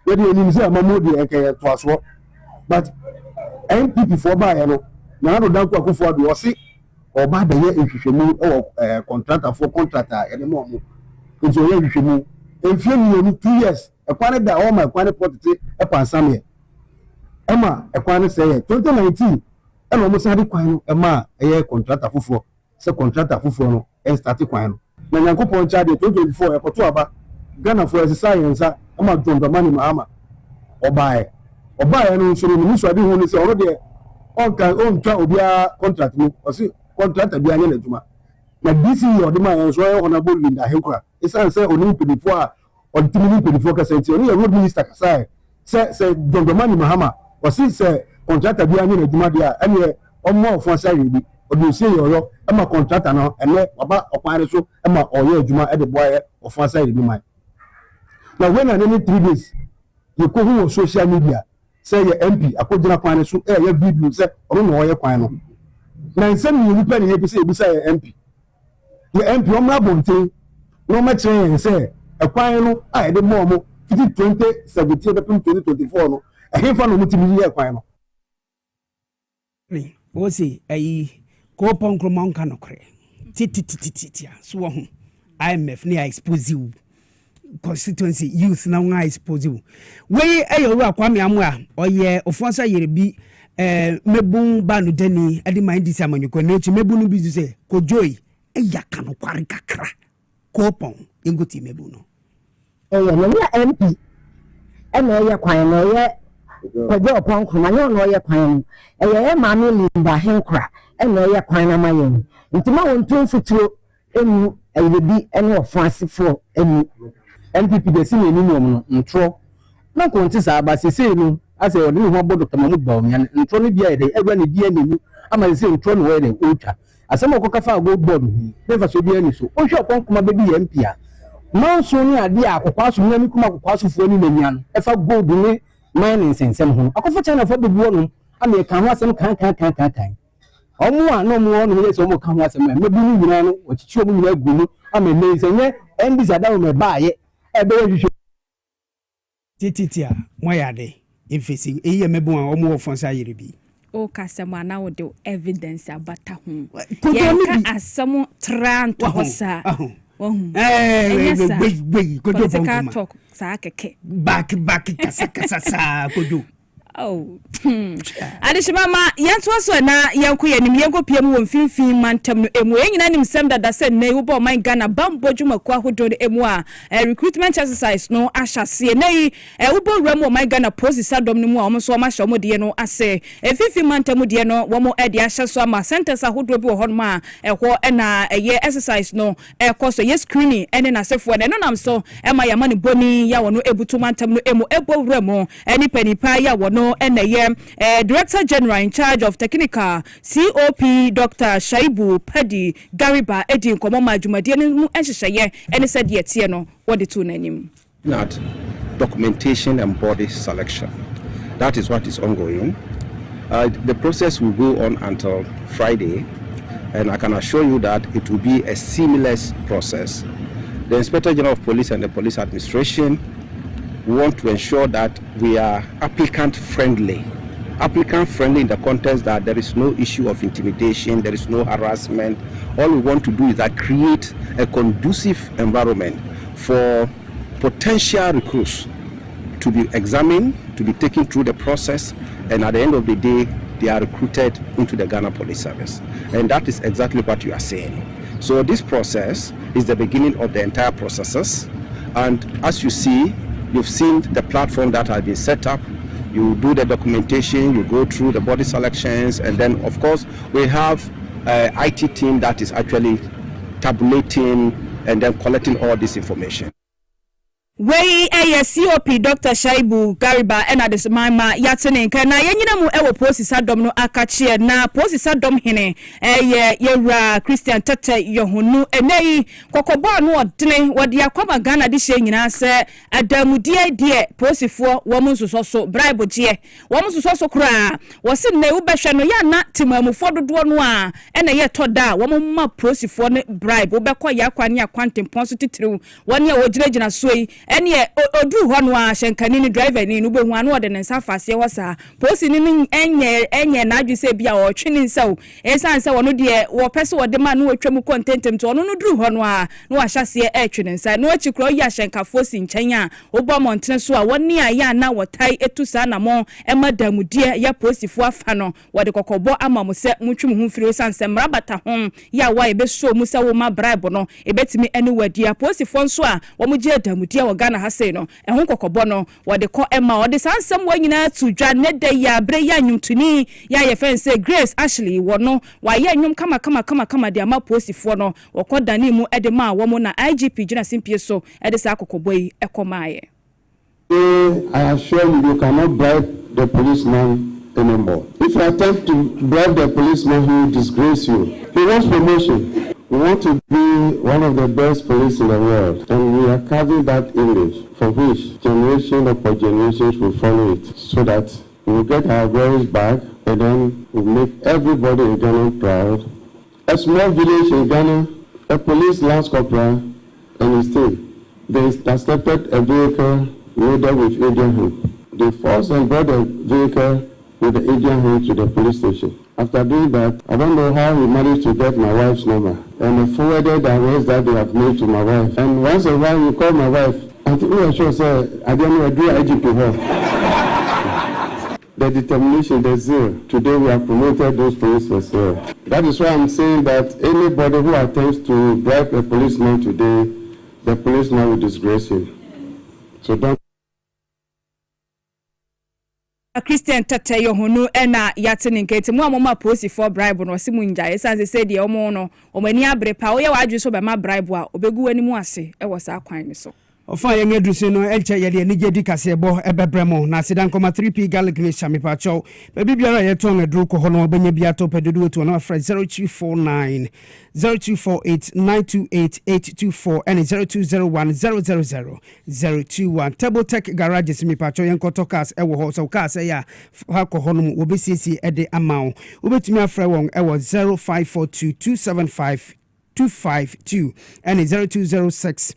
where you need say amamodi eke to aso but MPP for buy no na do dan kwa for do say oba be ye nhwehwemu e contractor for contractor e mo mo nso ye nhwehwemu enfie ni 2 years e kwan da all my kwan potete e pansam ye ema e kwan say 2019 e no mo sadi kwan no e ma e contractor foforo se contractor foforo no e start kwan no na Nyankopon charge 2024 e koto aba Ghana for science ama John Dramani Mahama obae no so ni so ade hu ni se oro de on twa obia contract no o se contractor bia nya na djuma na DC o de ma en so e honorable Linda Henkura isan se oni pedifo a ultimately pedifo ka senti oni road minister ka se John Dramani Mahama o se contractor bia nya na djuma dia ene omo ofo sa rebi odu se yo ama contractor no ene oba okwan so ama oyo adwuma e de boy ofo sa rebi mai na when an any 3 days you go on social media say your MP akogina kwan so your video say ono no oye kwan no na nsem ni nipa ni hebi say your MP your MP o mra bonten no ma chere say e kwan no a de mo 2017 to 2024 no e hefa no mutimi ye kwan no ni o si ayi ko pon kromon kanokre titi so ho IMF ni expose you constituency youth na one expose we ayo ru Kwame Amwa oye ofonsa yerebi mebun banu deni adi mind dis amanyuko na echi mebun no bi say kojoi eya kanu kware kakra kopon engoti mebun no no ya MP na ya kwan no ya kwaje opon kuma no ya kwan ya maami Linda Henkura na ya kwan na mayen ntima wonto futuro enu ayebi ene ofansefo enu MPP de sini ni no ntro na ko nti sa ba sese no ase o ni ho bodo tamamu ba o nya ntro ni bia de egwa ni bia ni ama sese ntro no we de otwa asem okoka fa go board hu never so bia ni so o hwe opon kuma bebi MP a man so ni ade akokwa so ni kuma akokwa so fo ni nya no e fa gold ni mining sensem ho akofo chana fa bebi wonu ama e kan ho asem kan omo a no mo no yeso mo kan ho asem mebu ni nyina no o chichi omo nyina gu no ama le senye endi sada me baaye tititia moyade infesi eye mebu a omo ofonsa yerebi o kasema na wo de evidence abata hu ye ka asem trant hosa kodo bonkuma talk sa keke back kasa sa kodo oh adishimama yanto so na yanko yanim yanko piam wo mfimfin mantam no emu enyina nim sem dada se na wo bo man Ghana bambo dwuma kwa hodo emu a recruitment exercise no ahase na yi wo bo wura mo man Ghana process adom no mu a wo so ma hye mo de no ase efimfin mantam de no wo mo e de ahye so ama centers ahodo bi wo hon ma ehwo na eye exercise no koso yes screening ene na sefo na no nam so e ma ya mani boni ya wo no ebutu mantam no emu ebo wura mo eni panipa ya wo no Director General in charge of technical COP Dr. Shaibu Padi Gariba Edin Komoma Jumadi mu enhyehyeye ene said yetie no what the two nanim not documentation and body selection. That is what is ongoing. The process will go on until Friday, and I can assure you that it will be a seamless process. The Inspector General of Police and the Police Administration want to ensure that we are applicant friendly in the context that there is no issue of intimidation, there is no harassment. All we want to do is that create a conducive environment for potential recruits to be examined, to be taken through the process, and at the end of the day they are recruited into the Ghana Police Service. And that is exactly what you are saying. So this process is the beginning of the entire processes, and as you see, you've seen the platform that has been set up. You do the documentation, you go through the body selections, and then of course we have IT team that is actually tabulating and then collecting all this information. Wey COP Dr. Shaibu Gariba ena de mama yatene nka na yenyina mu ewo posisa dom no akachie na posisa dom hene yewra Christian Tete yohunu enei kokobo anu odene wode akwama Ghana de hye nyina se adamudie die posifo wo mu nsoso bribe je wo mu nsoso kura wo se ne wo behwe no ya na timamufo dodo no a ena ye toda wo mu ma posifo ne bribe wo bekọ ya kwani akwantempon so titiriw woni a wo giragina soyi eni odu ho no a hyenkani ni driver ni no behu anu ode ne nsafase wo sa posi ni enye na adwese bia o twini nsaw esanse wono de wo pese wode ma no atwam contentem to ono no duru ho no a no ahyase twini nsa no achikro yi ahyenkafo si nkyɛn a obo montene so a woni a ya na wotai etusa na mo emadamudie ya posifo afa no wode kokobo ama mo se mutwum hu firi esanse mrabata ho ya wa ebeso mu se wo ma bribe no ebetimi eni wadia posifo nso a wo mu gye damudie wo Ghana hase no ehun kokobo no wode ko ema wode sansem wa nyina tudwa ne da ya bre ya nyumtuni ya ye fense Grace Ashley wono wa ye nyum kama de ama posifo no wokodani mu ede ma wo mu na IGP gina simpie so ede sa kokobo yi ekomaye. I assure you, you cannot bribe the policeman anymore. If you attempt to bribe the policeman, he will disgrace you. He wants promotion. We want to be one of the best police in the world, and we are carving that image for which generation upon generations will follow it, so that we will get our glories back, and then we'll make everybody in Ghana proud. A small village in Ghana, a police lance corporal and his team, they intercepted a vehicle loaded with Indian hemp. They forced and brought the vehicle with the Indian hemp to the police station. After doing that, I don't know how we managed to get my wife's number. And I forwarded the arrest that they have made to my wife. And once in a while, we call my wife. I think we are sure, sir, I don't know, I do IGP her. The determination, the zeal. Today we have promoted those policemen here. That is why I'm saying that anybody who attempts to bribe a policeman today, the policeman will disgrace him. So don't. Christian Tete yohunu ena yatene nkete mu amoma posi for bribe no se munja esanse se de omo no omani abrepa wo ye wadwe so be ma bribe a obegu animu ase e wo sa kwan ni so ofa ye ngedrusi no elche ye de nigedi Kasiebo ebebremo na sedan 3p garlic ni chami pa chow be biara ye ton edru ko hono obenya bia to pedodo to na fra 0249 0248 928 824 and 0201 000 021 Table Tech Garage simi pa chow yen koto cars e wo ho so cars e ya ha ko hono mu obesisi e de amount obetumi afra won e wo 0542 275 252 and 0206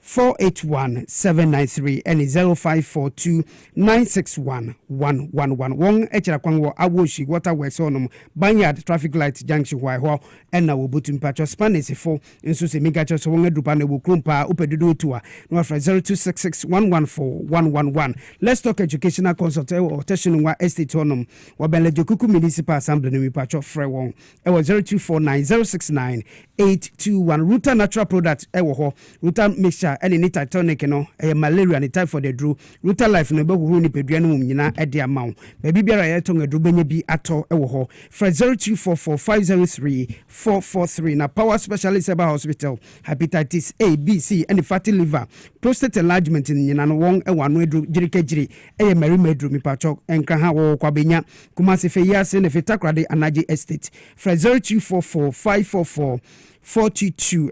481-793 and 0542-961-111. Wong echira kwangwo awoshi waterworks onum Banyard traffic light junction why ho na wo botum patcho Spanish for nso se mega cho so won adupa na wo krompa upedudu toa no afra 0266-114-111. Let's talk educational consult or testing wa estate onum wa benlejo kuku municipal assembly no mi patcho frɛ won e wo 0249-069-821. Ruta natural product e wo ho Ruta mixture any nita tonic no malaria ni typhoid de dru Ruta life no be hu ni pedua no nyina e de amaw baby biara ye ton adru benya bi ato e wo ho fra 0244503443 na power specialist eba hospital hepatitis A B C and fatty liver prostate enlargement ni nyina no won e wano adru jirikagiri e marima adru mi pacho enka ha wo kwa benya kuma se fe yase ne fitakrade anaje estate fra 0244544442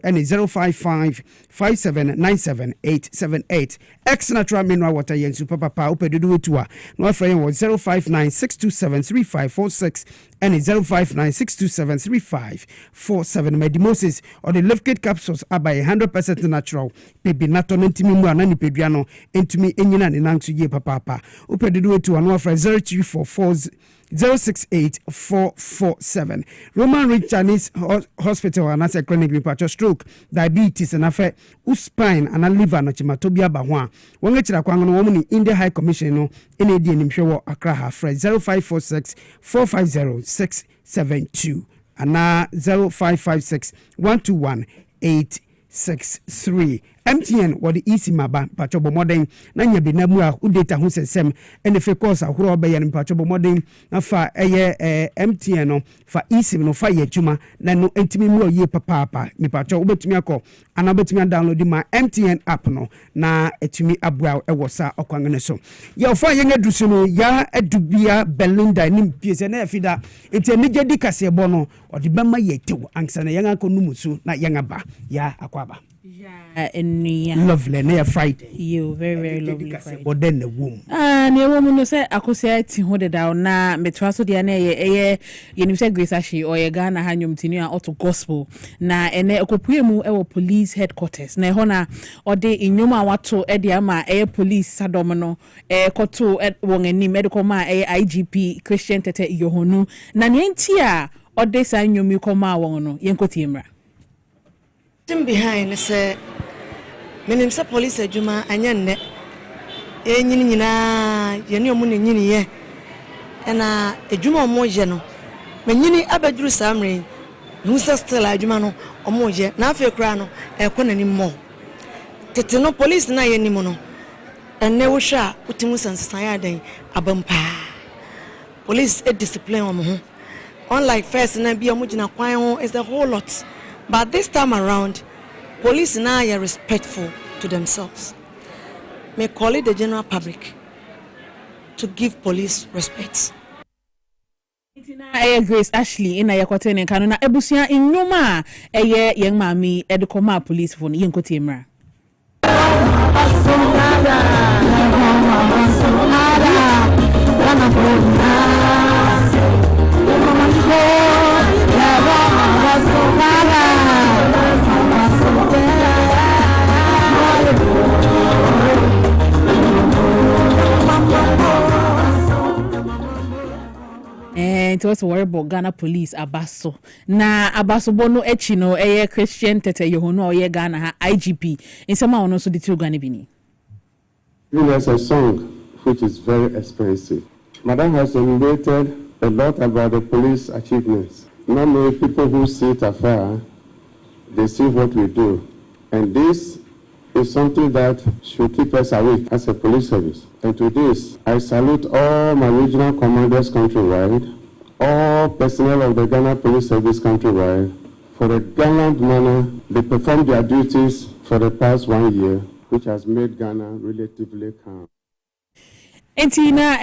and 055-5797-878. X natural mineral water yen super papa upedudu wetua. No afrayin was 059-627-3546 and 059-627-3547. Medimosis or the lift kit capsules are by 100% natural. Baby nato nentimimu anani peduano entumi enyina ni nangsu ye papa. Upedudu wetua no afrayin 0244 068-447. Roman Reach Chinese Hospital and a clinic with patch stroke, diabetes and affair, spine and a liver no chimatobia bahwa. One lecture kwangano woman in the High Commission no in a DN show Accra Fred 0546-450-672 and now 0556-121-863. MTN wɔde easy maba pacho bomoden na nya bi na mu a udata ho sesem ene fe course ahoro obeye no pacho bomoden na fa MTN no fa easy no fa yadwuma na no entimi mu oye papa me pacho obetumi akọ ana obetumi download ma MTN app no na etumi abua ewosa okwangene so ya fa yenga dusu no ya adubia Belinda nim piese na afida enti je di Kasiebo no odi bema yetew ansa na yenga ko numusu na yenga ba ya akwaba. Lovely, near Friday. You very lovely. But then the womb. Near woman no say akosiati hold down na metraso dia na you say Grace Ashi or ye Ghana hanyum tinua auto gospel na ene okopue mu e police headquarters na hona ode inyoma wato e dia ma police sadom no koto won ani medical ma IGP Christian Tete Yohonu na nenti a ode sa nyomi koma won no yenkoti emra. Behind say menim say police adwuma anya nne enyini nyina ye ne omu ne nyini ye na adwuma omo ye no menyini abaduru samre hu say still adwuma no omo ye na afa kura no ekona ni mo tete no police na ye ni mo no enne wo hwa utimu sansesan ya den abampa police discipline omo ho unlike first na bi omo gina kwan ho is a whole lot. But this time around, police now are respectful to themselves. May call it the general public to give police respect. Grace Ashley in Ayakotene Kanuna Ebusia in Numa, young mammy, Edukoma police phone, Yankotimra. It was worry about Ghana police abaso na abaso bono echi no Christian Tete Yohonu oye Ghana ha IGP in some ono so the two Ghana bini. There's a song which is very expensive. Madam has enumerated a lot about the police achievements. Normally people who sit afar, they see what we do, and this is something that should keep us awake as a police service. And to this, I salute all my regional commanders countrywide, all personnel of the Ghana Police Service countrywide, for the gallant manner they performed their duties for the past 1 year, which has made Ghana relatively calm. Entina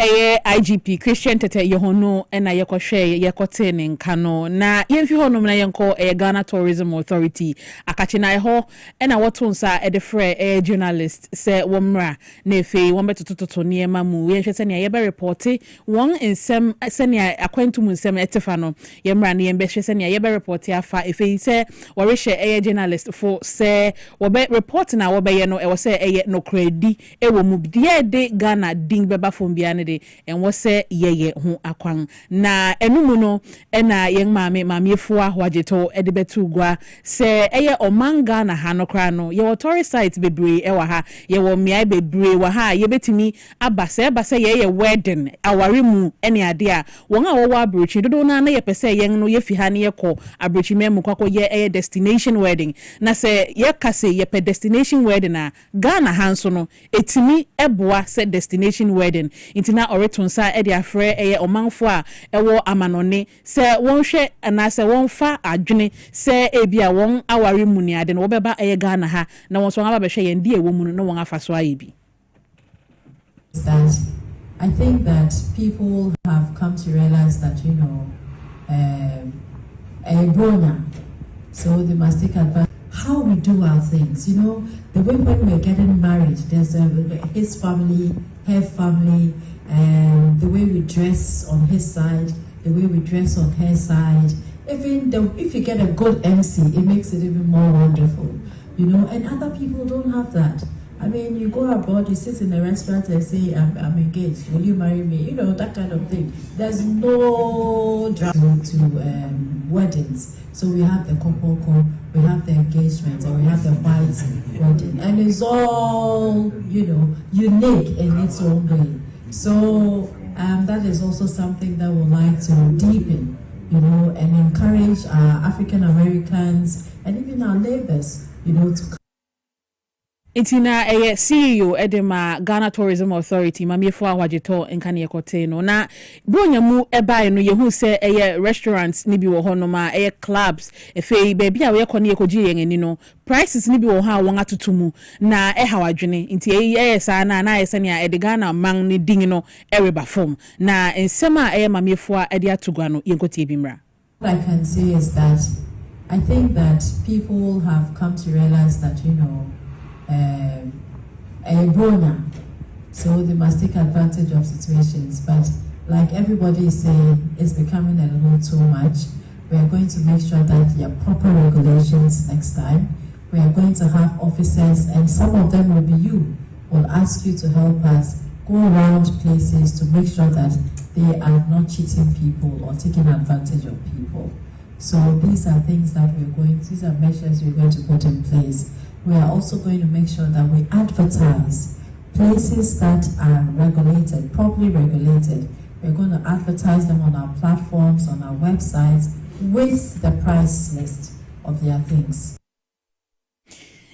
IGP Christian Tete Yohonu ena yekoshe yekotene nkano na yemfi hono na yenko Ghana Tourism Authority akachina ho ena wotonsa edefre journalist se womra nefe wombetututu niema mu yenhwese ne yebe report won ensem sene akwantum ensem etefano yemra ne yembehwese ne yebe report afa efe se woreshe journalist for se wobe report na wobe ye no e wo se no kredi e wo mu de Ghana ding from bianede and was say ye hu akwan na enumu no ena yeng mamefo ahwajeto edebetu gwa se eye omanga na hanokra no ye tourist site bebre ewa ha ye wo miai bebre wa ha ye betimi abase ye wedding aware mu ene ade a won a wo abrochi dodo na ye pese yeng no ye fi ha ne ye ko abrochi memu kwako ye destination wedding na se ye kase ye pe destination wedding a Ghana hanso no etimi eboa se destination wedding intina oretonsa e dia frɛ eye omanfo a ewo amanone se wonhwe na se wonfa adwene se ebia won aware mu ni ade no wobeba eye Ghana ha na won so aba behwe ye ndie wo mu no won afa so ayebi. That I think that people have come to realize that so they must take advantage how we do our things. The way when we're getting married, there's his family, her family, and the way we dress on his side, the way we dress on her side. Even if you get a good MC, it makes it even more wonderful, and other people don't have that. I mean, you go abroad, you sit in a restaurant and say, I'm engaged, will you marry me? That kind of thing. There's no drama to weddings. So we have the couple call, we have the engagement, and we have the white wedding. And it's all, unique in its own way. So that is also something that we'd like to deepen, and encourage our African Americans and even our neighbors, to Intina CEO edema Ghana Tourism Authority mamiefo awajeto nkane yekote no na bronya mu eba no yehu se restaurants ni bi wo hono ma clubs efei baby a we kone yekoji yengeni no prices ni bi wo ha won atotumu na hawadwene nti sa na yesa ne a Ghana man ni ding no reba form na ensema mamiefo a ede atugwa no yenkote bimra. What I can say is that I think that people have come to realize that so they must take advantage of situations, but like everybody is saying, it's becoming a little too much. We are going to make sure that there are proper regulations next time. We are going to have officers, and some of them will be you. We'll ask you to help us go around places to make sure that they are not cheating people or taking advantage of people. So these are things that these are measures we're going to put in place. We are also going to make sure that we advertise places that are regulated, properly regulated. We're going to advertise them on our platforms, on our websites, with the price list of their things.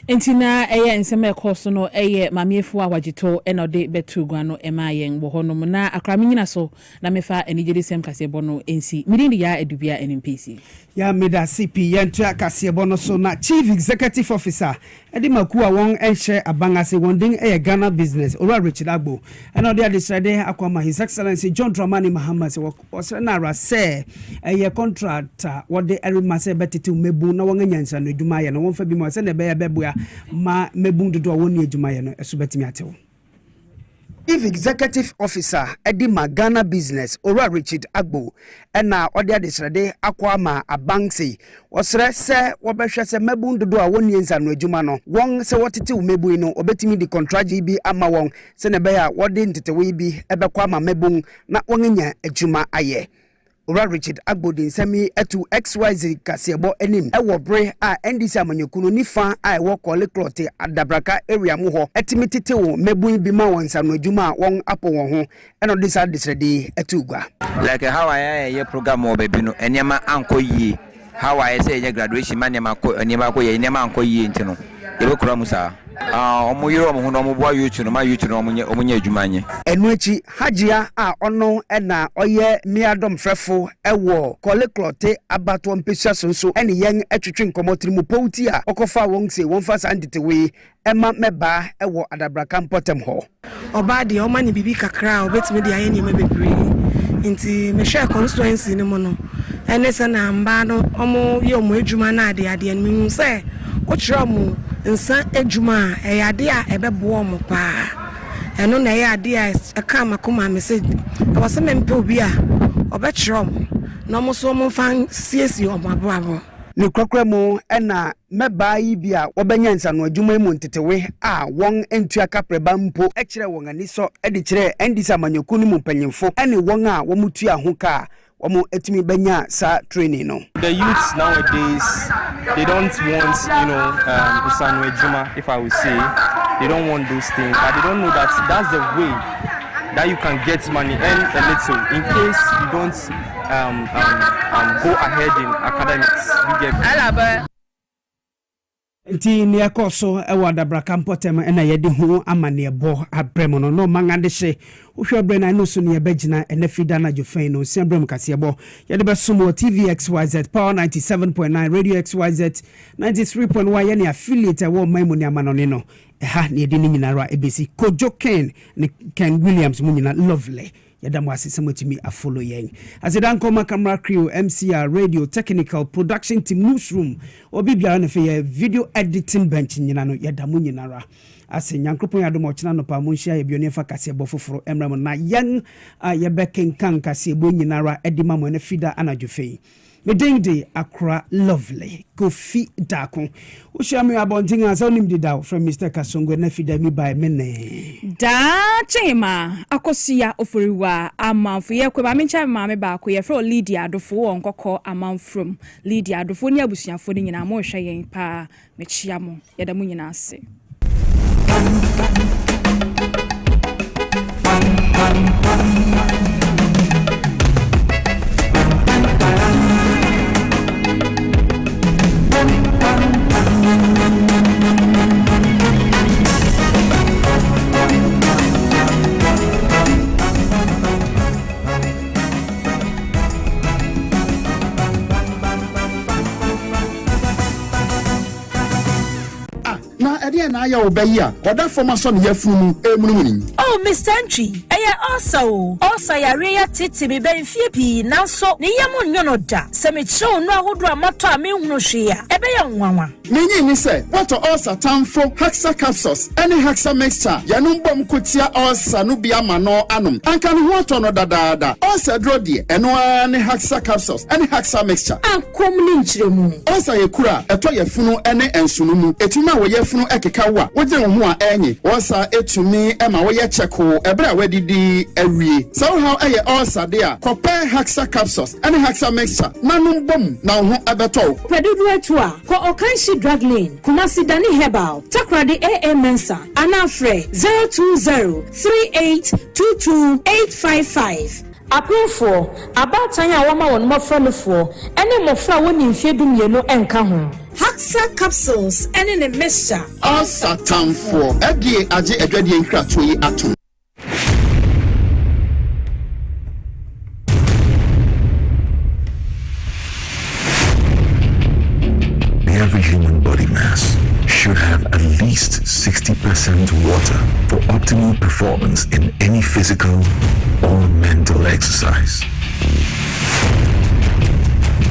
Entina nsema ekoso no mamiefo awagito enode betugwa no emayen wo hono na akraminyina so na mefa enigedi sem Kasiebo no ensi midindi ya edubia NMPC ya meda CP yentu Kasiebo no so na Chief Executive Officer edi makuwa won enhye abangase wonding Ghana business Ora Richard Agbo enode adesrede akwama His Excellency John Dramani Mahama se osre na ra se contract wode erimase betete mebu na won anyansa no adwuma ye no won fa bi mo se ne be bebua ma mebu dodo woni adwuma ye no esobetimi atewo. Chief Executive Officer Edima Ghana Business Ora Richard Agbo ena ode adesrede akwama abanksi osre se wobehwe se mebu dodo a woni ensa no adwuma no won se wotete mebu no obetimi di contract bi ama won se ne be ya wode ntetewe bi ebekwa ma mebu na wongenya adwuma aye. Ora Richard Agbo din semi etu XYZ Kasiebo enim ewo bre a ndc amanyekunu nifa a ewo kole clote adabraka area mu ho etimitete wo mebun bi ma won sanu adwuma won apo won ho eno disa disrede etugwa like how I program wo baby no enema anko yi how I say ye graduation man enema ko ye enema anko yi ntino ebe kura musa omo yiro omo no mo boa yuchu no ma yuchu no omunye adwumanye enu echi hajia a ono na oye miadom frefo ewo kole clote abato mpesua sonso ene yen etwetwe nkomotiri mu pouti a okofa won se won fa sanditewe ema meba ewo adabraka mpotem ho oba de oma ni bibi kakra obetime de aye ni mebebri nti me share constituency ni mo no ene se na mba no omo ye omo adwuma na ade nmi se o kire omo nsa adwuma ade a ebebo omo pa eno na ade a aka makoma message awase mempe obi a obekire omo na omo so omo fan siesi omo aboabo ni kwakwa mu ena meba yi bia wobenya nsa no adwuma mu ntetewe a won entua kapreba mpo ekire won ani so edi kire ndisa manyekunu mu panyimfo ene won a wo mutua ho ka wo etimi benya sa training no. The youths nowadays, they don't want Isanu Ejuma, if I would say. They don't want those things, but they don't know that that's the way that you can get money and a little in case you don't go ahead in academics. You get nti ne akoso ewa adabraka mpotem ena yede ho amane bo abrem no mangade hye wohwe bre na no so ne begina ena fida na jofan no siabrem Kasiebo yede besomo TV XYZ Power 97.9 Radio XYZ 93.1 yene affiliate wo maimu ne amanone no ha ne yede ni nyinara ebesi Kojo Ken ne Ken Williams mu nyina lovely yadamu asese motimi afolo yen asedanko camera crew MCR radio technical production team newsroom obibia na fe video editing bench nyina no yadamu nyinara ase nyankropon yadom ochina no pa monhia ye bione fa Kasiebo foforo emram na yen yebekenkan Kasiebo nyinara edima mo na fida anadwofei medende akra lovely Kofi Dako ushami abontinga so nim dida from Mr. Kasongo na fida mi by mene da chema akosia oforiwa amanfo ye kweba mencha maame ba ko ye fro Lydia adofo won kokko amanfrom Lydia adofo ni abusuafo ni nyina mo hwe yen pa mechia mo yeda mu nyina ase na ede na aya obayi a oda forma so ne yafunu emunumuni. Oh Mr. Entry also yare ya tete be benfie pi nanso ne yam nyono da se me chew no ahodo amato a me hunu hwe a ebe ya nwanwa. Nenyi ni se what ulcer tamfo Haxa capsules any Haxa mixture yanum bom kotia ulcer no bia ma no anum anka no ho to no dadaada ulcer dro de eno any Haxa capsules any Haxa mixture akom ni nchiremu ulcer yekura eto yefunu ene ensunu mu etuma wo yefunu ekeka wo a wogye wo ho a enyi ulcer etumi ema wo ye cheko ebra wadidi awie so how eye ulcer de a compare Haxa capsules any Haxa mixture nanum bom na ho abeto pedudu etu a ko okanshi drug lane Kumasi Dani Herbal Takrade AA Mensa Anafre 02038228855 Apefo abatan ya wama won mofra nefo ene mofra woni mfiedu mienu enka ho Haxa capsules ene ne mixture ulcer tamfo edie age adwadie nkrato yi atom. Every human body mass should have at least 60% water for optimal performance in any physical or mental exercise.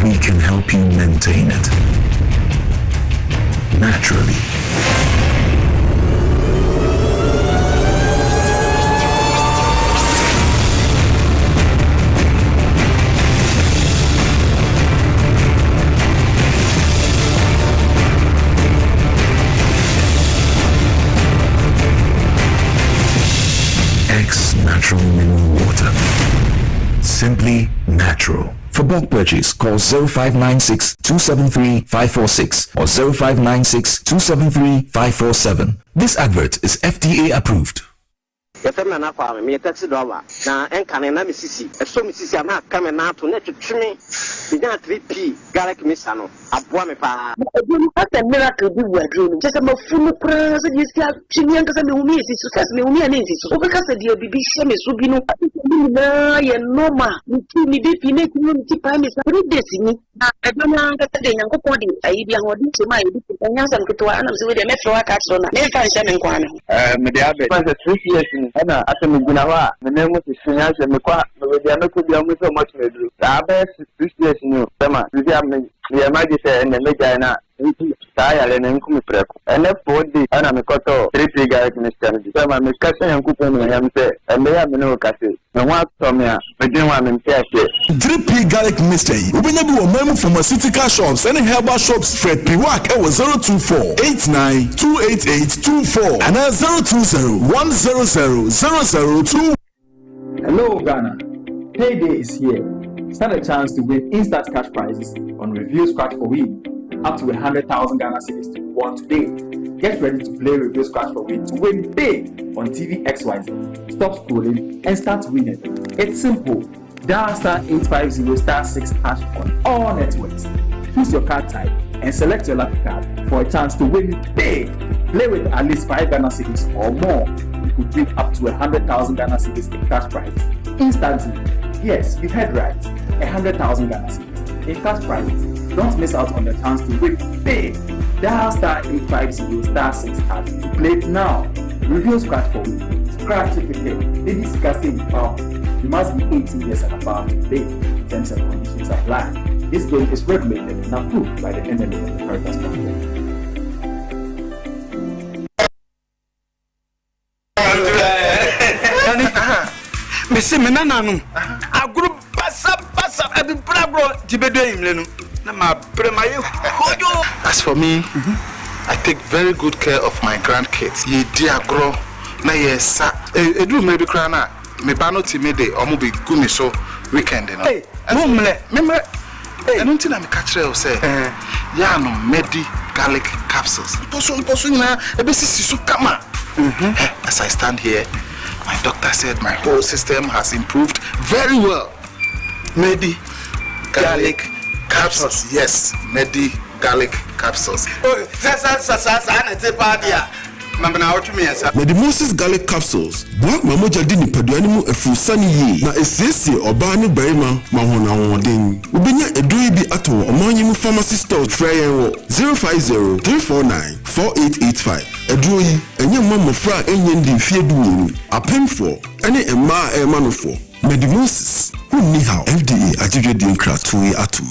We can help you maintain it naturally. Natural mineral water. Simply natural. For bulk purchase, call 0596 273 546 or 0596 273 547. This advert is FDA approved. Yefema na kwa me taxi driver na enkane na misisi eso misisi ama kame na to na twetwe binya 3p garlic mixer no aboa me pa ebi ata miracle bi wadru no jese mafunu pra se disi twini anka me humi esi so kase me humi ani esi so obeka se dia bibi hye me so bi no na ye normal nti ni bi fi na tinu nti pa me sa 3 days ni ebi na anka se de nyankopon de ayi bi ahodi se ma yi bi nya sam keto ana se we de me fro aka so na me fa hye me nkwa no me de abe 3 years ana asemi ginawa me nemu se sunya se me kwa me de ameko bia mu so much me dru abe 6 years ni tema bi am me maji se ene meja na ta ya le ne nkumi preko ene podi ana me koto 3 garlic mixture ni tema me kase yankupo no yam se ene ya me no kase me wa to me a me din wa me mte 3 garlic mixture ubenya bi wo mamu pharmaceutical shops and herbal shops Fred Piwak e wo 02489288824 and 020100002. Hello Ghana, payday is here. Stand a chance to win instant cash prizes on Review Scratch for Win, up to 100,000 Ghana cedis to be won today. Get ready to play Review Scratch for Win to win big on TV XYZ. Stop scrolling and start winning. It's simple. Dial *850*6# on all networks. Choose your card type and select your lucky card for a chance to win big. Play with at least 5 Ghana cedis or more. You could win up to 100,000 Ghana cedis in cash prizes instantly. Yes, you heard right. 100,000 Ghana cedis in cash prizes. Don't miss out on the chance to win big. Dial *850*6# to play it now. Review Scratch for Win. Scratch it again. Baby Kasiebo power. You must be 18 years and above to play. Terms and conditions apply. This game is regulated and approved by the NMA and the Caritas Council. Mese menana no aguru basa abi brabro tibedo imle no na ma premaye hojo. As for me, I take very good care of my grandkids. Ye di agro na yesa edu maybe kra na me ba no timide omo be gumi so weekend no. Hey, memle I don't think I'm a catcher or say, yeah, no medi garlic capsules. Posun na ebesi so kama. As I stand here, my doctor said my whole system has improved very well. Medi garlic capsules. Yes, medi garlic capsules. Oh, sa na te pa dia. Medimosis garlic capsules. Boa mamoja di nipadua ni mu efurusani yi na esiesie oba ne barima mahona woden. Ubenya edoi bi ato omanyi mu pharmacy store frɛ 050-349-4885. Edoi enye mamofra enye ndi mfie dunyenu. Apemfo ene emma emanofo. Medimosis. Who ni how FDA ajije di nkra tuwe atu.